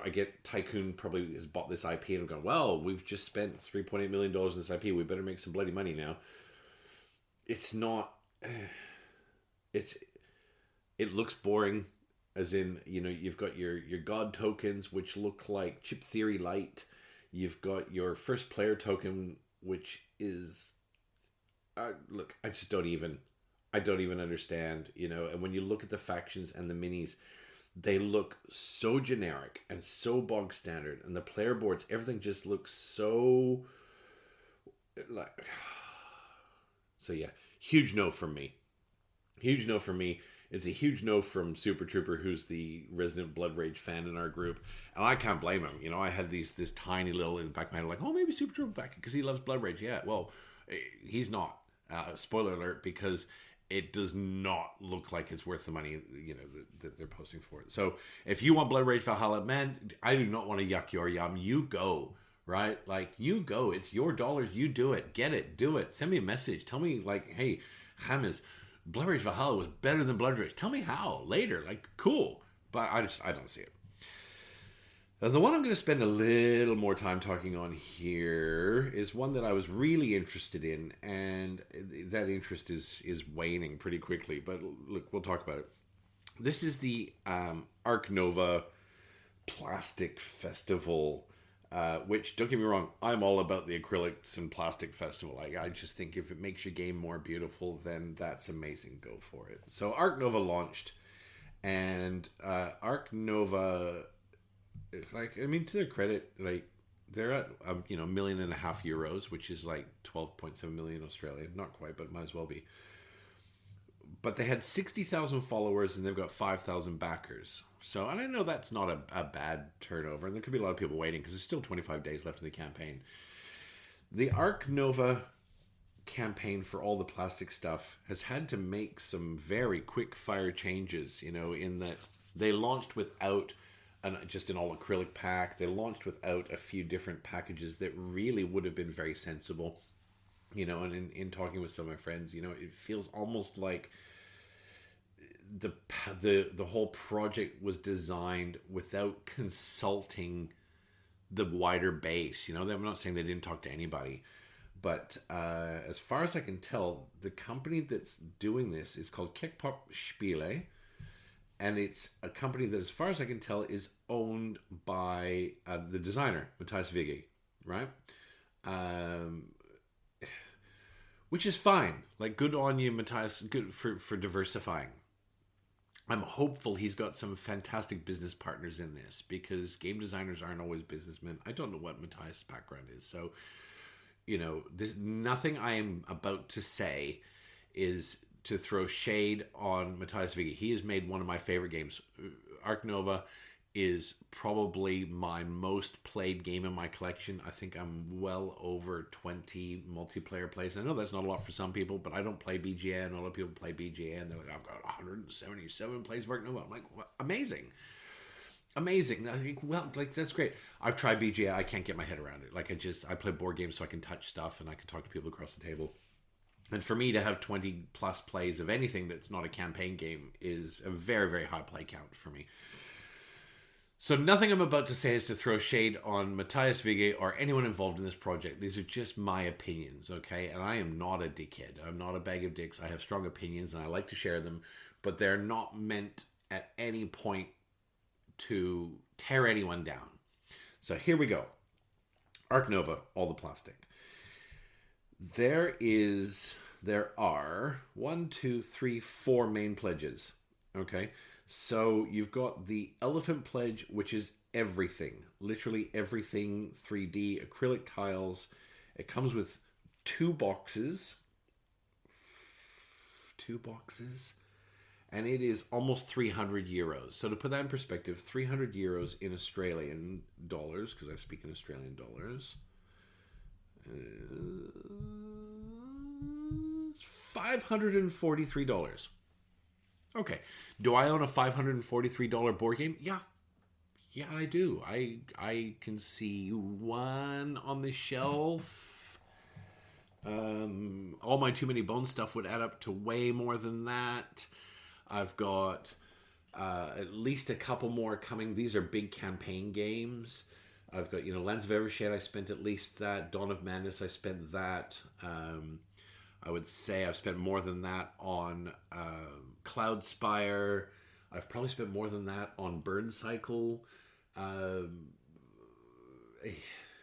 I get Tycoon probably has bought this IP and I'm going, well, we've just spent $3.8 million in this IP. We better make some bloody money now. It's not, it looks boring, as in, you've got your God tokens, which look like Chip Theory Light. You've got your first player token, which is, look, I don't even understand, and when you look at the factions and the minis, they look so generic and so bog standard, and the player boards, everything just looks so like, so yeah, huge no from me. It's a huge no from Super Trooper, who's the resident Blood Rage fan in our group. And I can't blame him. I had this tiny little in the back of my head, like, oh, maybe Super Trooper back because he loves Blood Rage. Yeah, well, he's not. Spoiler alert, because it does not look like it's worth the money, that they're posting for it. So if you want Blood Rage Valhalla, man, I do not want to yuck your yum. You go, right? Like, you go. It's your dollars. You do it. Get it. Do it. Send me a message. Tell me, like, hey, Hamez, Blood Rage Valhalla was better than Blood Rage. Tell me how later. Like, cool. But I don't see it. The one I'm going to spend a little more time talking on here is one that I was really interested in, and that interest is waning pretty quickly. But look, we'll talk about it. This is the Ark Nova Plastic Festival, which, don't get me wrong, I'm all about the acrylics and plastic festival. I just think if it makes your game more beautiful, then that's amazing. Go for it. So Ark Nova launched, and Ark Nova, like, I mean, to their credit, like, they're at €1.5 million, which is like 12.7 million Australian. Not quite, but might as well be. But they had 60,000 followers, and they've got 5,000 backers. So, and I know that's not a bad turnover, and there could be a lot of people waiting because there's still 25 days left in the campaign. The Ark Nova campaign, for all the plastic stuff, has had to make some very quick fire changes, in that they launched without just an all acrylic pack. They launched without a few different packages that really would have been very sensible. And in talking with some of my friends, it feels almost like the whole project was designed without consulting the wider base. I'm not saying they didn't talk to anybody, but as far as I can tell, the company that's doing this is called Kickpop Spiele, and it's a company that, as far as I can tell, is owned by the designer Matthias Vigge, right? Which is fine. Like, good on you, Matthias. Good for diversifying. I'm hopeful he's got some fantastic business partners in this, because game designers aren't always businessmen. I don't know what Matthias' background is, so nothing I am about to say is to throw shade on Matthias Vigge. He has made one of my favorite games. Ark Nova is probably my most played game in my collection. I think I'm well over 20 multiplayer plays. I know that's not a lot for some people, but I don't play BGA, and a lot of people play BGA, and they're like, I've got 177 plays of Ark Nova. I'm like, what? Amazing. I think, well, like, that's great. I've tried BGA. I can't get my head around it. Like, I play board games so I can touch stuff and I can talk to people across the table. And for me to have 20 plus plays of anything that's not a campaign game is a very, very high play count for me. So nothing I'm about to say is to throw shade on Matthias Vigge or anyone involved in this project. These are just my opinions, okay? And I am not a dickhead. I'm not a bag of dicks. I have strong opinions and I like to share them, but they're not meant at any point to tear anyone down. So here we go. Ark Nova, all the plastic. There are 4 main pledges, okay? So you've got the Elephant Pledge, which is everything, literally everything, 3D, acrylic tiles. It comes with 2 boxes, and it is almost 300 euros. So to put that in perspective, 300 euros in Australian dollars, because I speak in Australian dollars, $543. Okay. Do I own a $543 board game? Yeah. Yeah, I do. I can see one on the shelf. All my Too Many Bones stuff would add up to way more than that. I've got at least a couple more coming. These are big campaign games. I've got, Lands of Evershade, I spent at least that. Dawn of Madness, I spent that. I would say I've spent more than that on Cloudspire. I've probably spent more than that on Burn Cycle.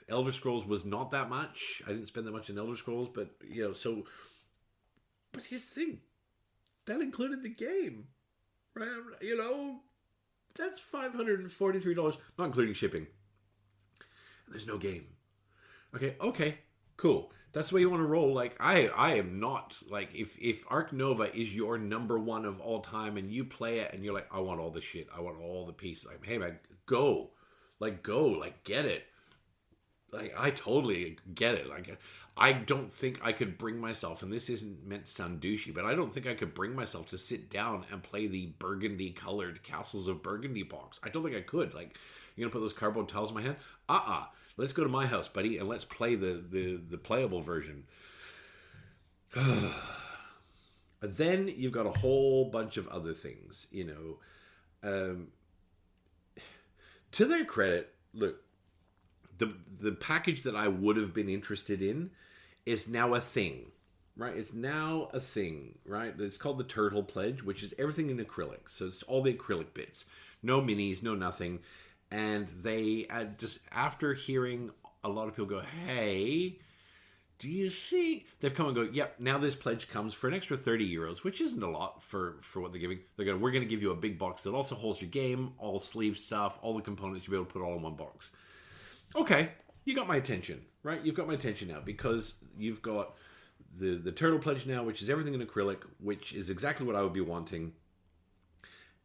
Elder Scrolls was not that much. I didn't spend that much on Elder Scrolls, but, so... But here's the thing. That included the game. Right? That's $543, not including shipping. And there's no game. Okay, cool. That's the way you want to roll. Like, I am not, like, if Ark Nova is your number one of all time and you play it and you're like, I want all the shit, I want all the pieces. Like, hey man, go, get it. Like, I totally get it. Like, I don't think I could bring myself, and this isn't meant to sound douchey, but I don't think I could bring myself to sit down and play the burgundy colored Castles of Burgundy box. I don't think I could. Like, you're gonna put those cardboard tiles in my hand? Let's go to my house, buddy, and let's play the playable version. Then you've got a whole bunch of other things, To their credit, look, the package that I would have been interested in is now a thing, right? It's now a thing, right? It's called the Turtle Pledge, which is everything in acrylic. So it's all the acrylic bits. No minis, no nothing. And they, just after hearing a lot of people go, hey, do you see? They've come and go, yep, now this pledge comes for an extra 30 euros, which isn't a lot for what they're giving. We're going to give you a big box that also holds your game, all sleeve stuff, all the components you'll be able to put all in one box. Okay, you got my attention, right? You've got my attention now because you've got the Turtle Pledge now, which is everything in acrylic, which is exactly what I would be wanting.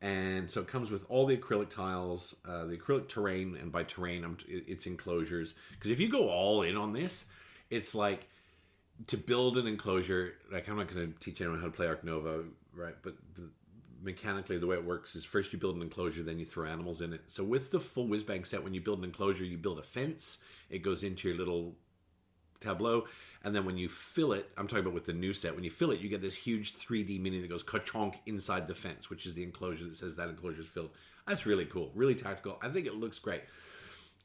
And so it comes with all the acrylic tiles, the acrylic terrain, and by terrain, it's enclosures. Because if you go all in on this, it's like to build an enclosure. Like, I'm not going to teach anyone how to play Ark Nova, right? But mechanically, the way it works is first you build an enclosure, then you throw animals in it. So with the full Whizbang set, when you build an enclosure, you build a fence. It goes into your little tableau. And then when you fill it, I'm talking about with the new set, when you fill it, you get this huge 3D mini that goes ka-chonk inside the fence, which is the enclosure that says that enclosure is filled. That's really cool, really tactical. I think it looks great.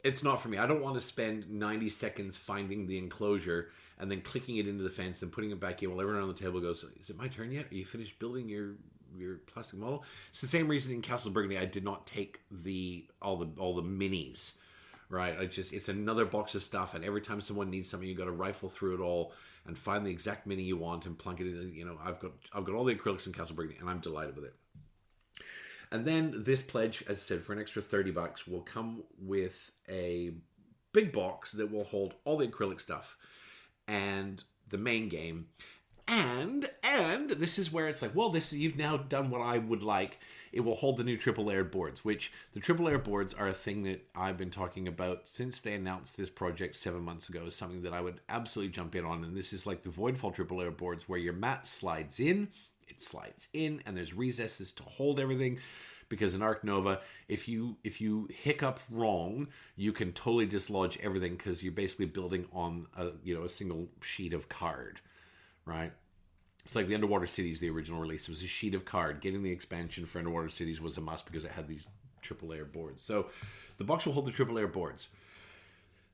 It's not for me. I don't want to spend 90 seconds finding the enclosure and then clicking it into the fence and putting it back in while everyone around the table goes, is it my turn yet? Are you finished building your plastic model? It's the same reason in Castle Burgundy I did not take all the minis. Right, it's another box of stuff, and every time someone needs something, you got to rifle through it all and find the exact mini you want and plunk it in. I've got all the acrylics in Castle Burgundy, and I'm delighted with it. And then this pledge, as I said, for an extra $30, will come with a big box that will hold all the acrylic stuff. and the main game. And this is where it's like, well, you've now done what I would like. It will hold the new triple layered boards, which the triple layer boards are a thing that I've been talking about since they announced this project 7 months ago. Is something that I would absolutely jump in on. And this is like the Voidfall triple layer boards where your mat slides in, and there's recesses to hold everything. Because in Ark Nova, if you hiccup wrong, you can totally dislodge everything because you're basically building on a single sheet of card. Right? It's like the Underwater Cities, the original release. It was a sheet of card. Getting the expansion for Underwater Cities was a must because it had these triple layer boards. So the box will hold the triple layer boards.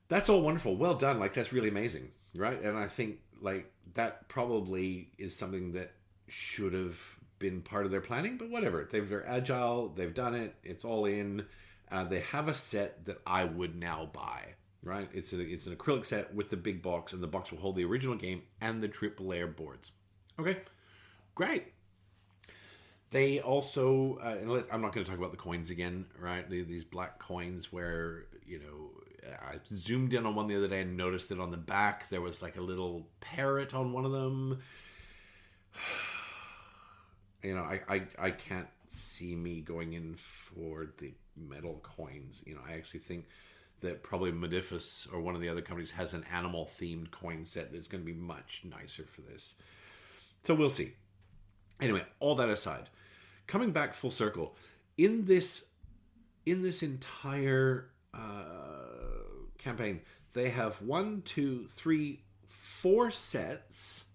That's all wonderful. Well done. Like, that's really amazing. Right? And I think like that probably is something that should have been part of their planning, but whatever. They're agile. They've done it. It's all in. They have a set that I would now buy. Right? It's an acrylic set with the big box, and the box will hold the original game and the triple layer boards. Okay, great. They also, I'm not going to talk about the coins again, right? These black coins where, I zoomed in on one the other day and noticed that on the back there was like a little parrot on one of them. I can't see me going in for the metal coins. I actually think that probably Modifus or one of the other companies has an animal-themed coin set that's going to be much nicer for this. So we'll see. Anyway, all that aside, coming back full circle, in this entire campaign, they have 1, 2, 3, 4 sets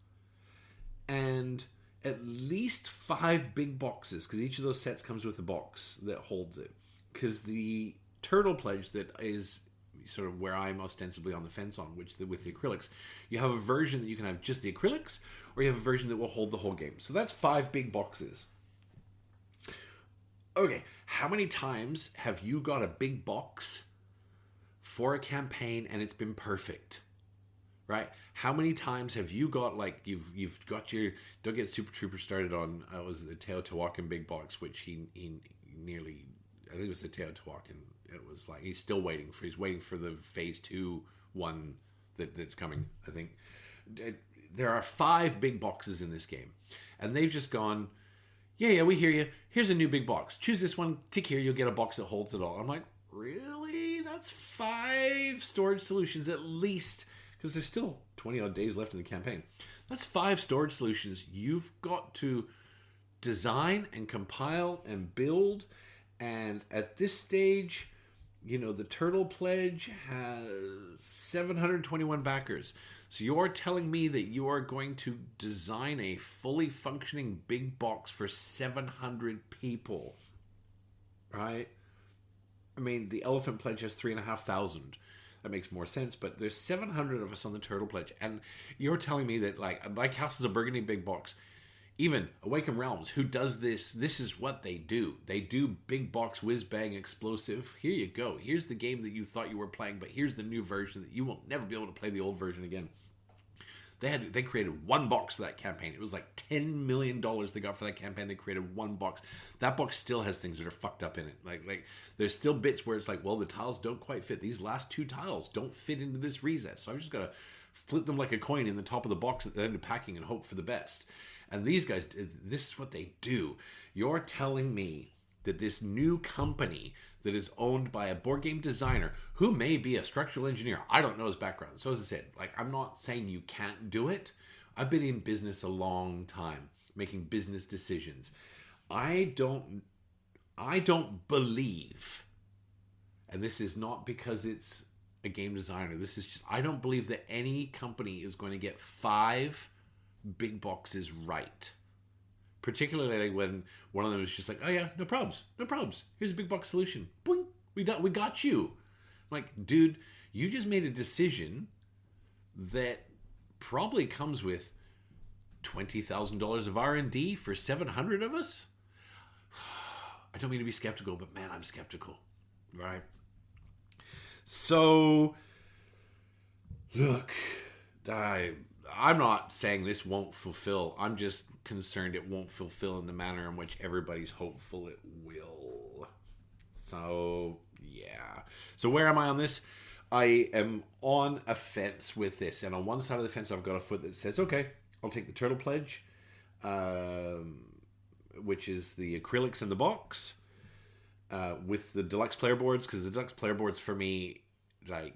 and at least 5 big boxes, because each of those sets comes with a box that holds it. Because the Turtle Pledge, that is sort of where I'm ostensibly on the fence on, with the acrylics, you have a version that you can have just the acrylics, or you have a version that will hold the whole game. So that's 5 big boxes. Okay, how many times have you got a big box for a campaign and it's been perfect? Right? How many times have you got, like, you've got your, don't get Super Trooper started on, was it the Teotihuacan big box, which he nearly, I think it was the Teotihuacan. It was like he's waiting for the phase 2 one that's coming, I think. There are 5 big boxes in this game, and they've just gone, yeah, we hear you. Here's a new big box. Choose this one. Tick here. You'll get a box that holds it all. I'm like, really? That's 5 storage solutions at least, because there's still 20 odd days left in the campaign. That's 5 storage solutions you've got to design and compile and build. And at this stage, the Turtle Pledge has 721 backers. So you're telling me that you are going to design a fully functioning big box for 700 people, right? I mean, the Elephant Pledge has 3,500. That makes more sense, but there's 700 of us on the Turtle Pledge, and you're telling me that, like Castles of Burgundy big box, even Awakened Realms, who does this is what they do. They do big box whiz-bang explosive. Here you go. Here's the game that you thought you were playing, but here's the new version that you will never be able to play the old version again. They created one box for that campaign. It was like $10 million they got for that campaign. They created one box. That box still has things that are fucked up in it. Like there's still bits where it's like, well, the tiles don't quite fit. These last 2 tiles don't fit into this recess. So I've just got to flip them like a coin in the top of the box at the end of packing and hope for the best. And these guys, this is what they do. You're telling me that this new company that is owned by a board game designer who may be a structural engineer, I don't know his background. So as I said, I'm not saying you can't do it. I've been in business a long time, making business decisions. I don't believe, and this is not because it's a game designer, this is just, I don't believe that any company is going to get 5 big boxes right. Particularly when one of them is just like, oh yeah, no problems. Here's a big box solution. Boing, we got you. I'm like, dude, you just made a decision that probably comes with $20,000 of R&D for 700 of us. I don't mean to be skeptical, but man, I'm skeptical, right? So, look, I'm not saying this won't fulfill. I'm just concerned it won't fulfill in the manner in which everybody's hopeful it will. So, yeah. So where am I on this? I am on a fence with this, and on one side of the fence, I've got a foot that says, "Okay, I'll take the Turtle Pledge," which is the acrylics in the box with the deluxe player boards, because the deluxe player boards for me, like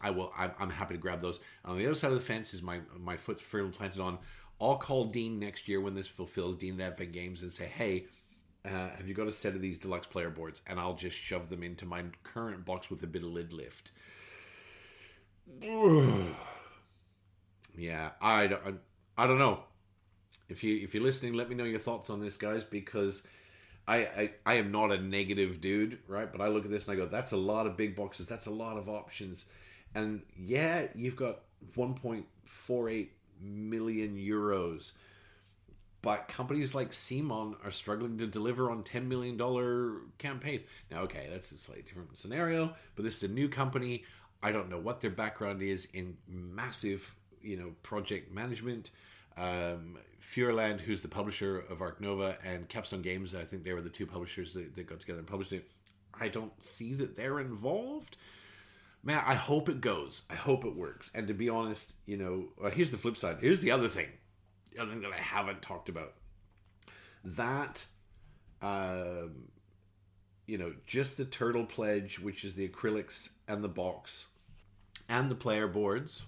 I'm happy to grab those. On the other side of the fence is my foot's firmly planted on. I'll call Dean next year when this fulfills Dean at Advent Games and say, "Hey, have you got a set of these deluxe player boards?" And I'll just shove them into my current box with a bit of lid lift. Yeah, I don't know. If you're listening, let me know your thoughts on this, guys, because I am not a negative dude, right? But I look at this and I go, that's a lot of big boxes. That's a lot of options. And yeah, you've got 1.48 million euros. But companies like Simon are struggling to deliver on $10 million campaigns. Now, okay, that's a slightly different scenario, but this is a new company. I don't know what their background is in massive, project management. Furland, who's the publisher of Ark Nova, and Capstone Games, I think they were the two publishers that got together and published it. I don't see that they're involved. Man, I hope it goes. I hope it works. And to be honest, here's the flip side. Here's the other thing that I haven't talked about. That, just the Turtle Pledge, which is the acrylics and the box and the player boards,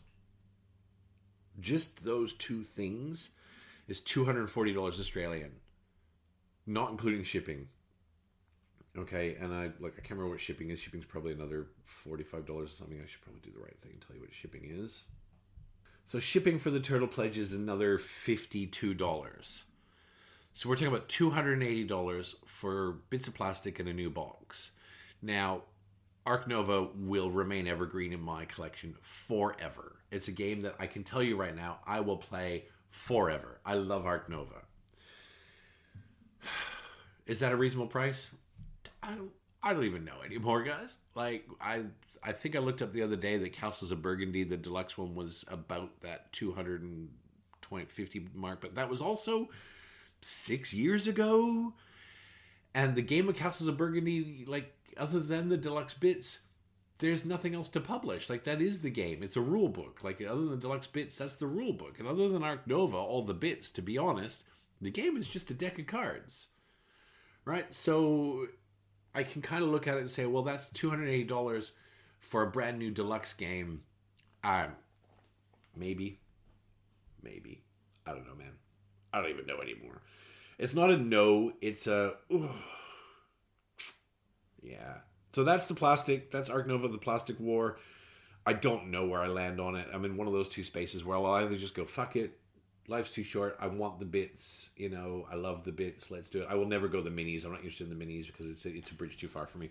just those two things is $240 Australian, not including shipping. Okay, and I can't remember what shipping is. Shipping's probably another $45 or something. I should probably do the right thing and tell you what shipping is. So shipping for the Turtle Pledge is another $52. So we're talking about $280 for bits of plastic and a new box. Now, Ark Nova will remain evergreen in my collection forever. It's a game that I can tell you right now I will play forever. I love Ark Nova. Is that a reasonable price? I don't even know anymore, guys. I think I looked up the other day that Castles of Burgundy, the deluxe one, was about that $250 mark, but that was also 6 years ago. And the game of Castles of Burgundy, other than the deluxe bits, there's nothing else to publish. That is the game. It's a rule book. Other than the deluxe bits, that's the rule book. And other than Ark Nova, all the bits, to be honest, the game is just a deck of cards. Right? So I can kind of look at it and say, well, that's $280 for a brand new deluxe game. Maybe. I don't know, man. I don't even know anymore. It's not a no. It's a... Ooh. Yeah. So that's the plastic. That's Ark Nova, the Plastic War. I don't know where I land on it. I'm in one of those two spaces where I'll either just go, fuck it. Life's too short. I want the bits. I love the bits. Let's do it. I will never go the minis. I'm not interested in the minis because it's a bridge too far for me.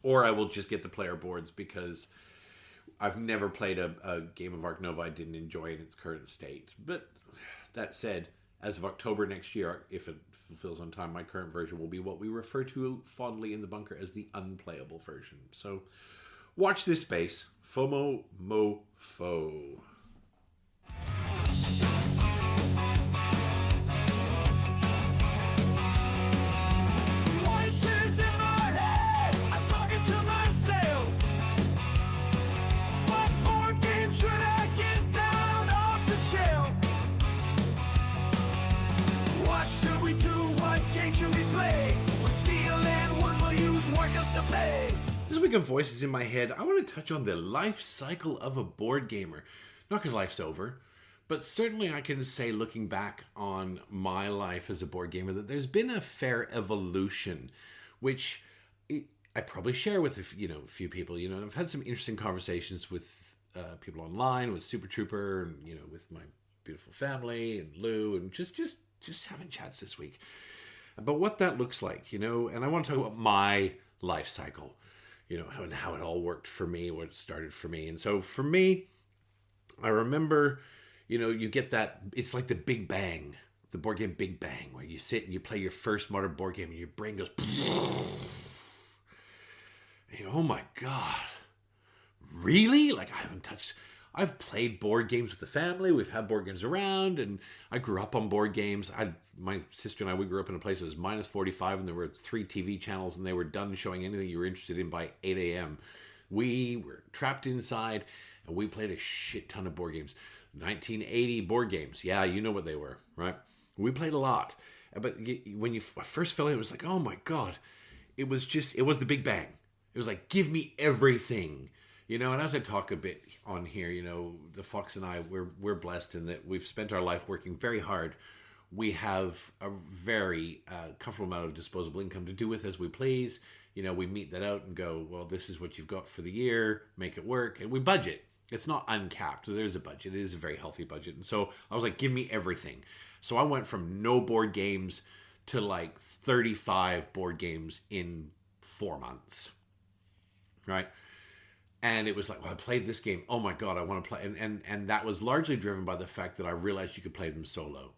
Or I will just get the player boards because I've never played a game of Ark Nova I didn't enjoy in its current state. But that said, as of October next year, if it fulfills on time, my current version will be what we refer to fondly in the bunker as the unplayable version. So watch this space. FOMOMOFO. This week on Voices in My Head, I want to touch on the life cycle of a board gamer. Not because life's over, but certainly I can say, looking back on my life as a board gamer, that there's been a fair evolution, which I probably share with a few people. And I've had some interesting conversations with people online, with Super Trooper, and with my beautiful family and Lou, and just having chats this week about what that looks like. And I want to talk about my life cycle. How it all worked for me, what it started for me. And so for me, I remember, you get that, it's like the Big Bang, the board game Big Bang, where you sit and you play your first modern board game and your brain goes, oh my God, really? I've played board games with the family. We've had board games around, and I grew up on board games. My sister and I, we grew up in a place that was minus 45, and there were 3 TV channels, and they were done showing anything you were interested in by 8 a.m. We were trapped inside, and we played a shit ton of board games. 1980 board games. Yeah, you know what they were, right? We played a lot. But when you first fell in, it was like, oh my God. It was the Big Bang. It was like, give me everything. And as I talk a bit on here, the Fox and I, we're blessed in that we've spent our life working very hard. We have a very comfortable amount of disposable income to do with as we please. We meet that out and go, well, this is what you've got for the year, make it work. And we budget. It's not uncapped. There's a budget. It is a very healthy budget. And so I was like, give me everything. So I went from no board games to like 35 board games in 4 months. Right? And it was like, well, I played this game. Oh my God, I want to play. And that was largely driven by the fact that I realized you could play them solo.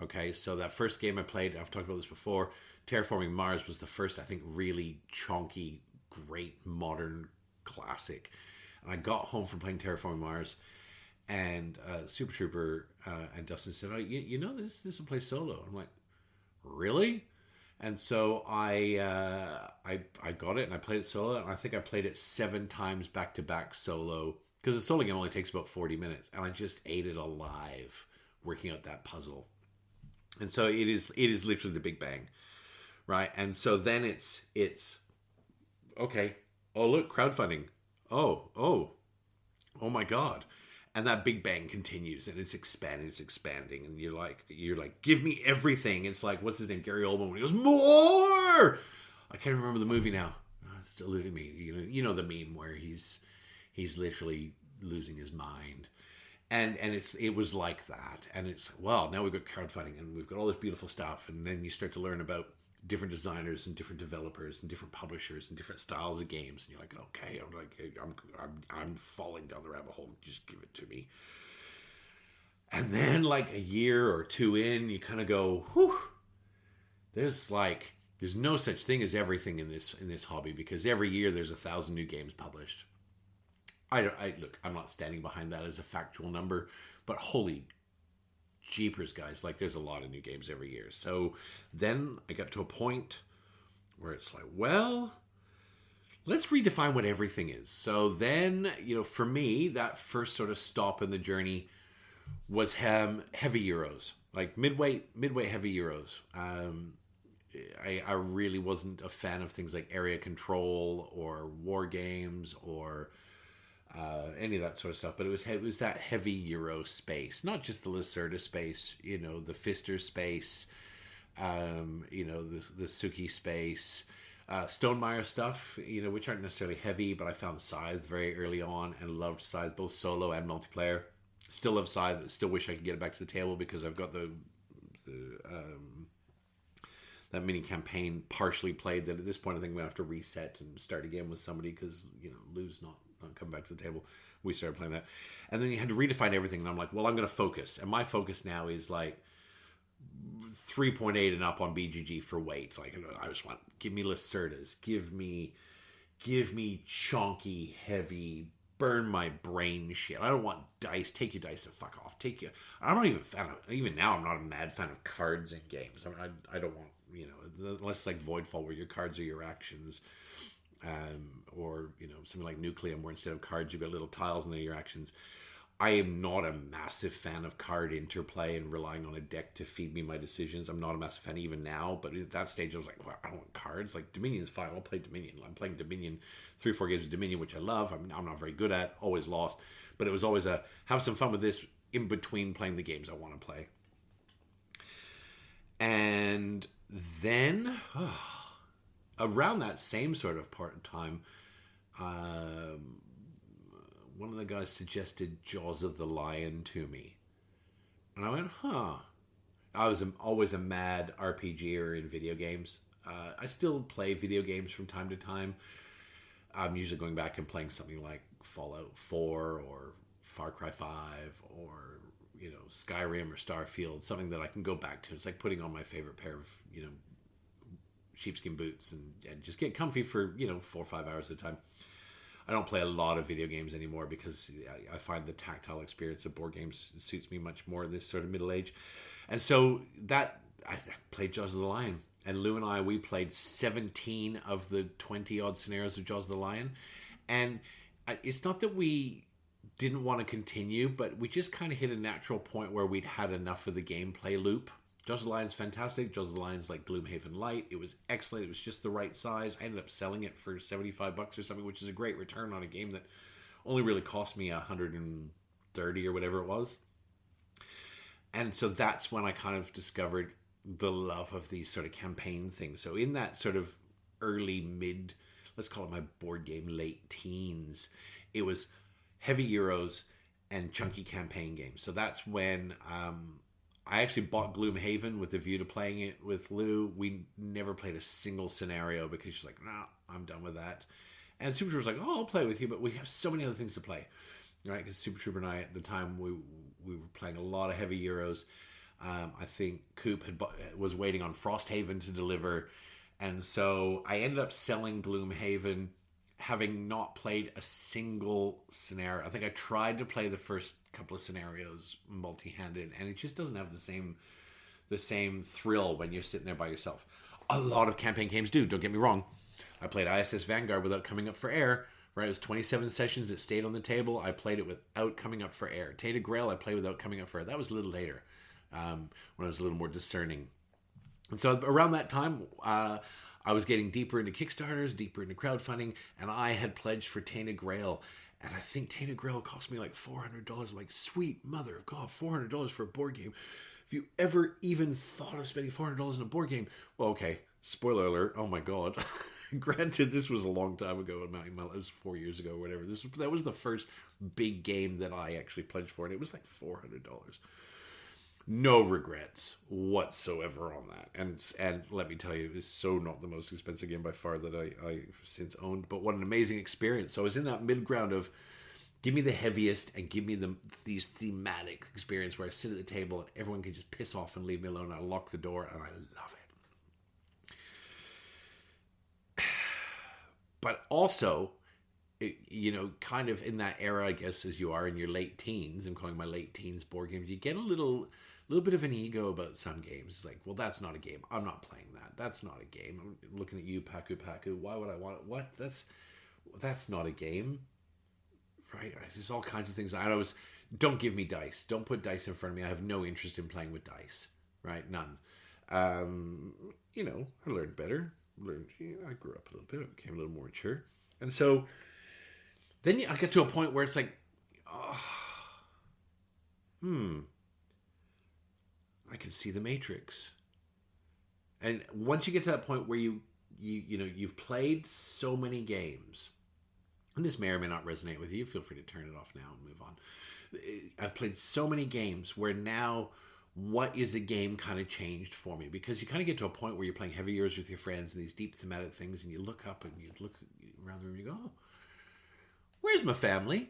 Okay, so that first game I played, I've talked about this before, Terraforming Mars was the first, I think, really chonky, great, modern classic. And I got home from playing Terraforming Mars, and Super Trooper and Dustin said, oh, you know this will play solo. I'm like, really? And so I got it, and I played it solo, and I think I played it 7 times back-to-back solo, because the solo game only takes about 40 minutes, and I just ate it alive working out that puzzle. And so it is literally the Big Bang, right? And so then it's okay. Oh, look, crowdfunding. Oh my God. And that Big Bang continues, and it's expanding, and you're like, give me everything. It's like, what's his name? Gary Oldman, when he goes, more! I can't remember the movie now. It's eluding me. You know the meme where he's literally losing his mind. And it was like that. And it's, well, now we've got crowdfunding, and we've got all this beautiful stuff, and then you start to learn about different designers and different developers and different publishers and different styles of games, and you're like, okay, I'm falling down the rabbit hole. Just give it to me. And then, like a year or 2 in, you kind of go, whew. There's no such thing as everything in this hobby, because every year there's 1,000 new games published. Look, I'm not standing behind that as a factual number, but holy jeepers, guys, like there's a lot of new games every year. So then I got to a point where it's like, well, let's redefine what everything is. So then, for me, that first sort of stop in the journey was heavy Euros, like midweight heavy Euros. I really wasn't a fan of things like Area Control or War Games or any of that sort of stuff, but it was that heavy Euro space, not just the Lacerda space, the Pfister space, the Suki space, Stonemaier stuff, which aren't necessarily heavy, but I found Scythe very early on and loved Scythe both solo and multiplayer. Still love Scythe. Still wish I could get it back to the table, because I've got the that mini campaign partially played, that at this point I think we have to reset and start again with somebody, because Lou's not coming back to the table. We started playing that, and then you had to redefine everything, and I'm like, well, I'm going to focus, and my focus now is like 3.8 and up on BGG for weight. Like, I just want, give me Lacerdas, give me chonky, heavy, burn my brain shit. I don't want dice. Take your dice and fuck off. I'm not even a fan of, even now I'm not a mad fan of cards in games. I don't want, unless like Voidfall, where your cards are your actions, or something like Nucleum, where instead of cards you've got little tiles and they're your actions. I am not a massive fan of card interplay and relying on a deck to feed me my decisions. I'm not a massive fan even now, but at that stage I was like, well, I don't want cards. Like, Dominion's fine. I'll play Dominion. I'm playing Dominion, 3 or 4 games of Dominion, which I love. I'm not very good at, always lost, but it was always have some fun with this in between playing the games I want to play. And then around that same sort of part of time, one of the guys suggested Jaws of the Lion to me. And I went, huh. I was always a mad RPGer in video games. I still play video games from time to time. I'm usually going back and playing something like Fallout 4 or Far Cry 5 or, Skyrim or Starfield, something that I can go back to. It's like putting on my favorite pair of, sheepskin boots and just get comfy for, 4 or 5 hours at a time. I don't play a lot of video games anymore because I find the tactile experience of board games suits me much more in this sort of middle age. And so I played Jaws of the Lion. And Lou and we played 17 of the 20-odd scenarios of Jaws of the Lion. And it's not that we didn't want to continue, but we just kind of hit a natural point where we'd had enough of the gameplay loop. Jaws of the Lion's fantastic. Jaws of the Lion's like Gloomhaven Light. It was excellent. It was just the right size. I ended up selling it for $75 or something, which is a great return on a game that only really cost me $130 or whatever it was. And so that's when I kind of discovered the love of these sort of campaign things. So in that sort of early mid, let's call it my board game late teens, it was heavy Euros and chunky campaign games. So that's when I actually bought Gloomhaven with the view to playing it with Lou. We never played a single scenario because she's like, nah, I'm done with that. And Super Trooper's like, oh, I'll play with you, but we have so many other things to play, right? Because Super Trooper and I, at the time, we were playing a lot of heavy Euros. I think Coop was waiting on Frosthaven to deliver. And so I ended up selling Gloomhaven, having not played a single scenario. I think I tried to play the first couple of scenarios multi-handed, and it just doesn't have the same thrill when you're sitting there by yourself. A lot of campaign games do, don't get me wrong. I played ISS Vanguard without coming up for air, right? It was 27 sessions. It stayed on the table. I played it without coming up for air. Tata Grail, I played without coming up for air. That was a little later, when I was a little more discerning. And so around that time, I was getting deeper into Kickstarters, deeper into crowdfunding, and I had pledged for Tata Grail. And I think Tata Grail cost me like $400. I'm like, sweet mother of God, $400 for a board game. If you ever even thought of spending $400 in a board game, well, okay, spoiler alert, oh my God. Granted, this was a long time ago. It was 4 years ago or whatever. That was the first big game that I actually pledged for, and it was like $400. No regrets whatsoever on that. And let me tell you, it's so not the most expensive game by far that I've since owned. But what an amazing experience. So I was in that mid-ground of give me the heaviest and give me these thematic experience where I sit at the table and everyone can just piss off and leave me alone. I lock the door and I love it. But also, kind of in that era, I guess, as you are in your late teens, I'm calling my late teens board games, you get a little bit of an ego about some games. It's like, well, that's not a game. I'm not playing that. That's not a game. I'm looking at you, Paku Paku. Why would I want it? What? That's not a game. Right? There's all kinds of things. Don't give me dice. Don't put dice in front of me. I have no interest in playing with dice. Right? None. I learned better. I grew up a little bit. I became a little more mature. And so then I get to a point where it's like, I can see the Matrix. And once you get to that point where you've played so many games, and this may or may not resonate with you, feel free to turn it off now and move on. I've played so many games where now what is a game kind of changed for me, because you kind of get to a point where you're playing heavy years with your friends and these deep thematic things, and you look up and you look around the room and you go, oh, where's my family?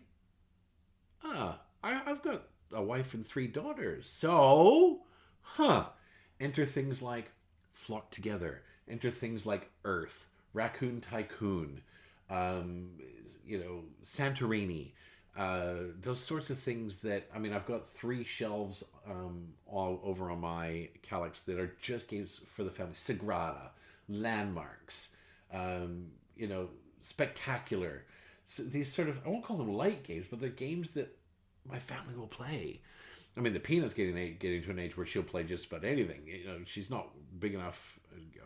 I've got a wife and 3 daughters. So, enter things like Flock Together. Enter things like Earth, Raccoon Tycoon, Santorini. Those sorts of things that, I've got 3 shelves all over on my Calyx that are just games for the family. Sagrada, Landmarks, Spectacular. So these sort of, I won't call them light games, but they're games that my family will play. The Peanut's getting to an age where she'll play just about anything. She's not big enough,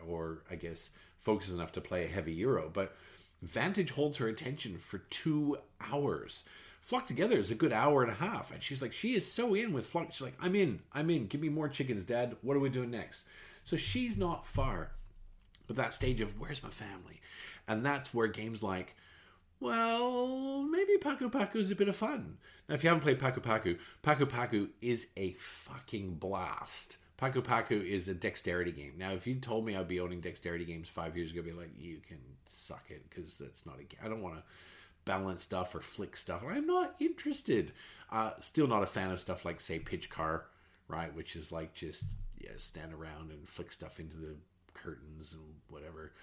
or I guess focused enough to play a heavy Euro, but Vantage holds her attention for 2 hours. Flock Together is a good hour and a half, and she's like, she is so in with Flock. She's like, I'm in. Give me more chickens, Dad. What are we doing next? So she's not far, but that stage of where's my family, and that's where games like, well, maybe Paku Paku is a bit of fun. Now, if you haven't played Paku Paku, Paku Paku is a fucking blast. Paku Paku is a dexterity game. Now, if you told me I'd be owning dexterity games 5 years ago, I'd be like, you can suck it, because that's not a game. I don't want to balance stuff or flick stuff. I'm not interested. Still not a fan of stuff like, say, Pitch Car, right? Which is like just stand around and flick stuff into the curtains and whatever.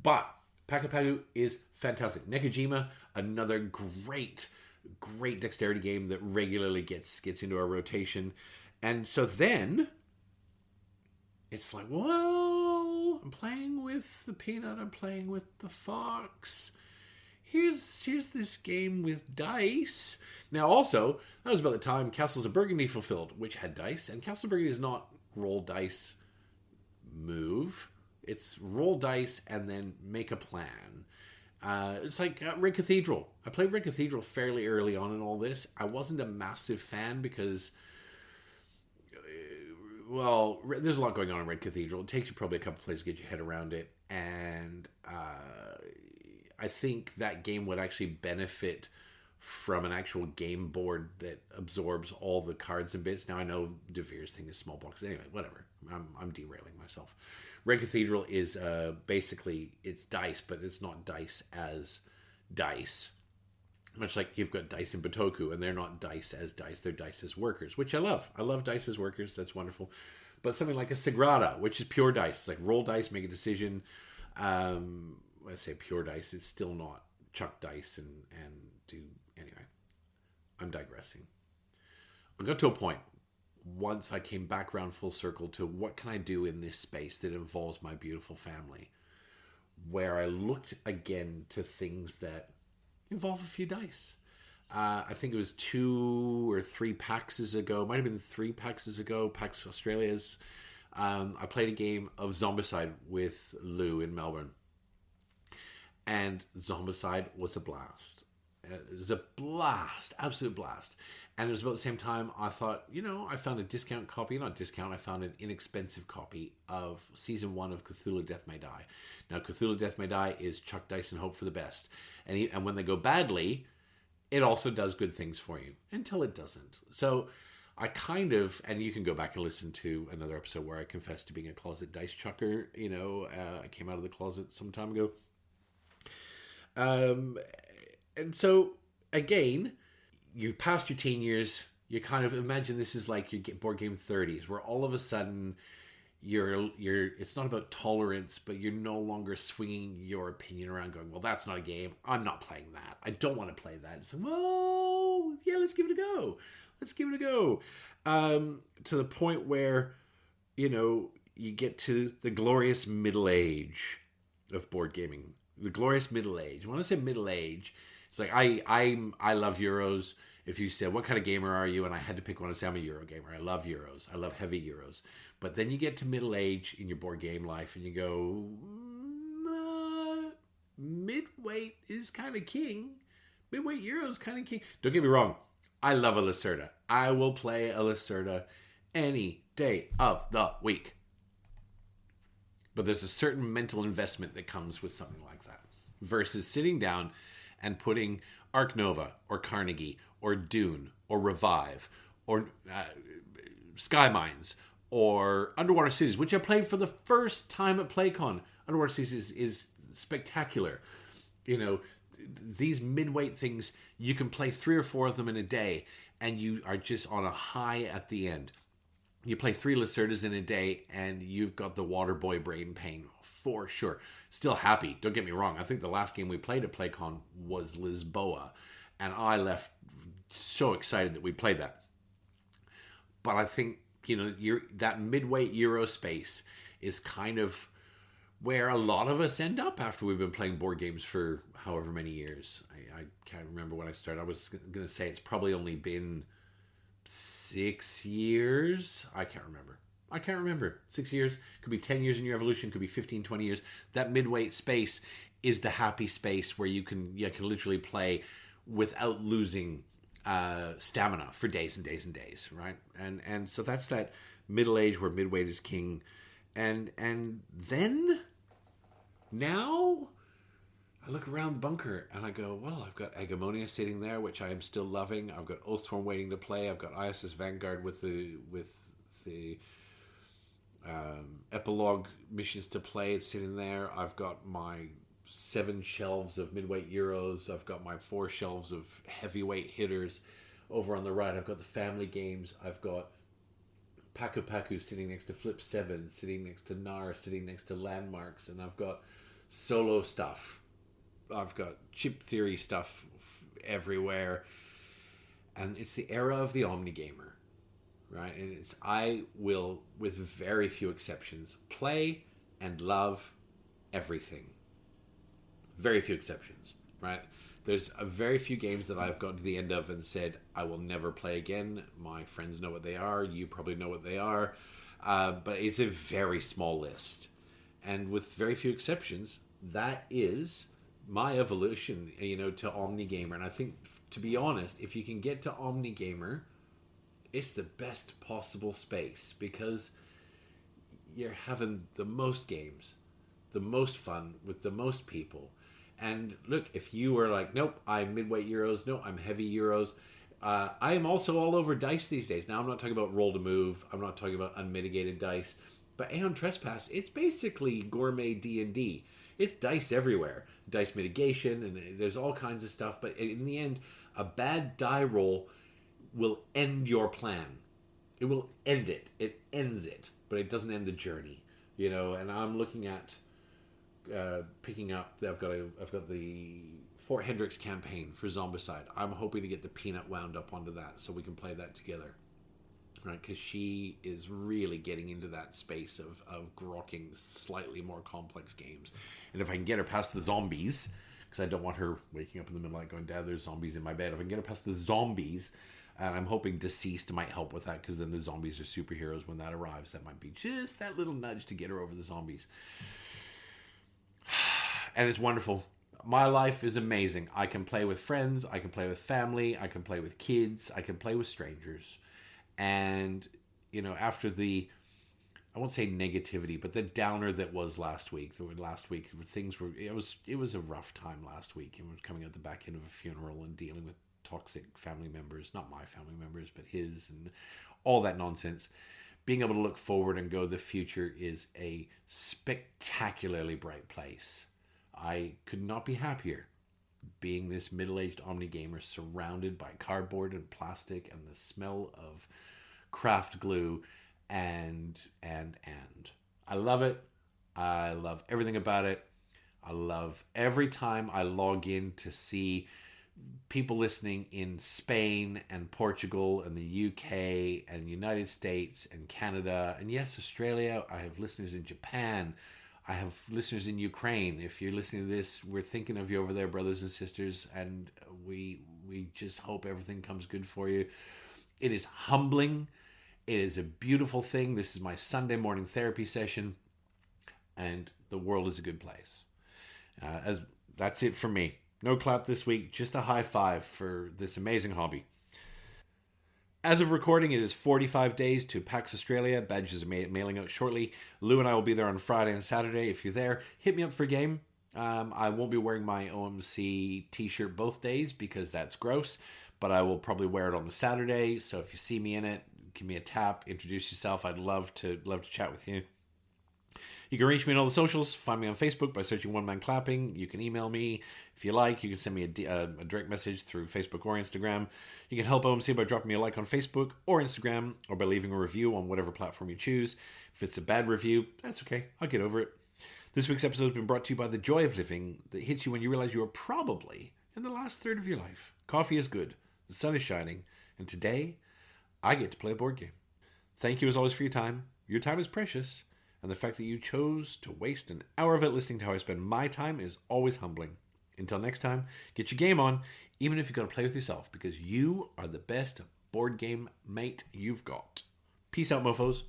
But Paku Paku is fantastic. Nekojima, another great dexterity game that regularly gets into our rotation. And so then it's like, well, I'm playing with the Peanut, I'm playing with the Fox. here's this game with dice. Now, also, that was about the time Castles of Burgundy fulfilled, which had dice, and Castles of Burgundy is not roll dice, move. It's roll dice and then make a plan. It's like Red Cathedral. I played Red Cathedral fairly early on in all this. I wasn't a massive fan because, well, there's a lot going on in Red Cathedral. It takes you probably a couple plays to get your head around it. And I think that game would actually benefit from an actual game board that absorbs all the cards and bits. Now, I know De Vere's thing is small boxes. Anyway, whatever. I'm derailing myself. Red Cathedral is basically, it's dice, but it's not dice as dice. Much like you've got dice in Batoku, and they're not dice as dice, they're dice as workers, which I love. I love dice as workers, that's wonderful. But something like a Sagrada, which is pure dice. It's like roll dice, make a decision. When I say pure dice, it's still not chuck dice and do... Anyway, I'm digressing. I got to a point, once I came back around full circle to what can I do in this space that involves my beautiful family, where I looked again to things that involve a few dice. I think it was 2 or 3 PAXs ago, might have been 3 PAXs ago, PAX Australia's. I played a game of Zombicide with Lou in Melbourne. And Zombicide was a blast. It was a blast, absolute blast. And it was about the same time I thought, I found a discount copy, not discount, I found an inexpensive copy of Season 1 of Cthulhu Death May Die. Now, Cthulhu Death May Die is chuck dice and hope for the best. And when they go badly, it also does good things for you, until it doesn't. So I kind of, and you can go back and listen to another episode where I confess to being a closet dice chucker. I came out of the closet some time ago. And so, again, you passed your teen years, you kind of imagine this is like your board game 30s, where all of a sudden you're it's not about tolerance, but you're no longer swinging your opinion around going, well, that's not a game. I'm not playing that. I don't want to play that. It's like, well, yeah, let's give it a go. Let's give it a go. To the point where, you get to the glorious middle age of board gaming. The glorious middle age. When I say middle age, it's like I love Euros. If you said, what kind of gamer are you? And I had to pick one, I'd say I'm a Euro gamer. I love Euros. I love heavy Euros. But then you get to middle age in your board game life and you go, midweight is kind of king. Midweight Euros kind of king. Don't get me wrong. I love a Lacerda. I will play a Lacerda any day of the week. But there's a certain mental investment that comes with something like that versus sitting down and putting Ark Nova or Carnegie or Dune or Revive or Sky Mines or Underwater Cities, which I played for the first time at PlayCon. Underwater Cities is spectacular. These midweight things, you can play 3 or 4 of them in a day and you are just on a high at the end. You play 3 Lacerdas in a day and you've got the Waterboy brain pain for sure. Still happy, don't get me wrong. I think the last game we played at PlayCon was Lisboa and I left so excited that we played that. But I think, that midweight Euro space is kind of where a lot of us end up after we've been playing board games for however many years. I can't remember when I started. I was going to say it's probably only been 6 years. I can't remember. 6 years. Could be 10 years in your evolution. Could be 15, 20 years. That midweight space is the happy space where you can literally play without losing stamina for days and days and days, right? And so that's that middle age where midweight is king. And then now I look around the bunker and I go, well, I've got Hegemonia sitting there, which I am still loving. I've got Oathsworn waiting to play. I've got ISS Vanguard with the epilogue missions to play. It's sitting there. I've got my 7 shelves of midweight Euros. I've got my 4 shelves of heavyweight hitters. Over on the right, I've got the family games. I've got Paku Paku sitting next to Flip 7, sitting next to NAR, sitting next to Landmarks, and I've got solo stuff. I've got chip theory stuff everywhere. And it's the era of the Omnigamer, right? And I will, with very few exceptions, play and love everything. Very few exceptions. right? There's a very few games that I've gotten to the end of and said, I will never play again. My friends know what they are. You probably know what they are. But it's a very small list. And with very few exceptions, that is my evolution, to OmniGamer. And I think, to be honest, if you can get to OmniGamer, it's the best possible space because you're having the most games, the most fun with the most people. And look, if you were like, nope, I'm midweight Euros, no, I'm heavy Euros. I am also all over dice these days. Now, I'm not talking about roll to move. I'm not talking about unmitigated dice. But Aeon Trespass, it's basically gourmet D&D. It's dice everywhere. Dice mitigation, and there's all kinds of stuff. But in the end, a bad die roll will end your plan. It will end it. It ends it. But it doesn't end the journey. And I'm looking at picking up. I've got the Fort Hendricks campaign for Zombicide. I'm hoping to get the Peanut wound up onto that so we can play that together, right? Because she is really getting into that space of grokking slightly more complex games. And if I can get her past the zombies, because I don't want her waking up in the middle of the night going, Dad, there's zombies in my bed. If I can get her past the zombies, and I'm hoping Deceased might help with that, because then the zombies are superheroes when that arrives. That might be just that little nudge to get her over the zombies. And it's wonderful. My life is amazing. I can play with friends. I can play with family. I can play with kids. I can play with strangers. And, after the, I won't say negativity, but the downer that was last week. It was a rough time last week. It was coming out the back end of a funeral and dealing with toxic family members. Not my family members, but his, and all that nonsense. Being able to look forward and go, the future is a spectacularly bright place. I could not be happier being this middle-aged OmniGamer surrounded by cardboard and plastic and the smell of craft glue and. I love it. I love everything about it. I love every time I log in to see people listening in Spain and Portugal and the UK and United States and Canada. And yes, Australia. I have listeners in Japan. I have listeners in Ukraine. If you're listening to this, we're thinking of you over there, brothers and sisters, and we just hope everything comes good for you. It is humbling. It is a beautiful thing. This is my Sunday morning therapy session, and the world is a good place. That's it for me. No clap this week, just a high five for this amazing hobby. As of recording, it is 45 days to PAX Australia. Badges are mailing out shortly. Lou and I will be there on Friday and Saturday. If you're there, hit me up for a game. I won't be wearing my OMC t-shirt both days because that's gross, but I will probably wear it on the Saturday. So if you see me in it, give me a tap, introduce yourself. I'd love to chat with you. You can reach me on all the socials. Find me on Facebook by searching One Man Clapping. You can email me if you like. You can send me a direct message through Facebook or Instagram. You can help OMC by dropping me a like on Facebook or Instagram, or by leaving a review on whatever platform you choose. If it's a bad review, that's okay. I'll get over it. This week's episode has been brought to you by the joy of living that hits you when you realize you are probably in the last third of your life. Coffee is good. The sun is shining. And today, I get to play a board game. Thank you as always for your time. Your time is precious. And the fact that you chose to waste an hour of it listening to how I spend my time is always humbling. Until next time, get your game on, even if you've got to play with yourself, because you are the best board game mate you've got. Peace out, mofos.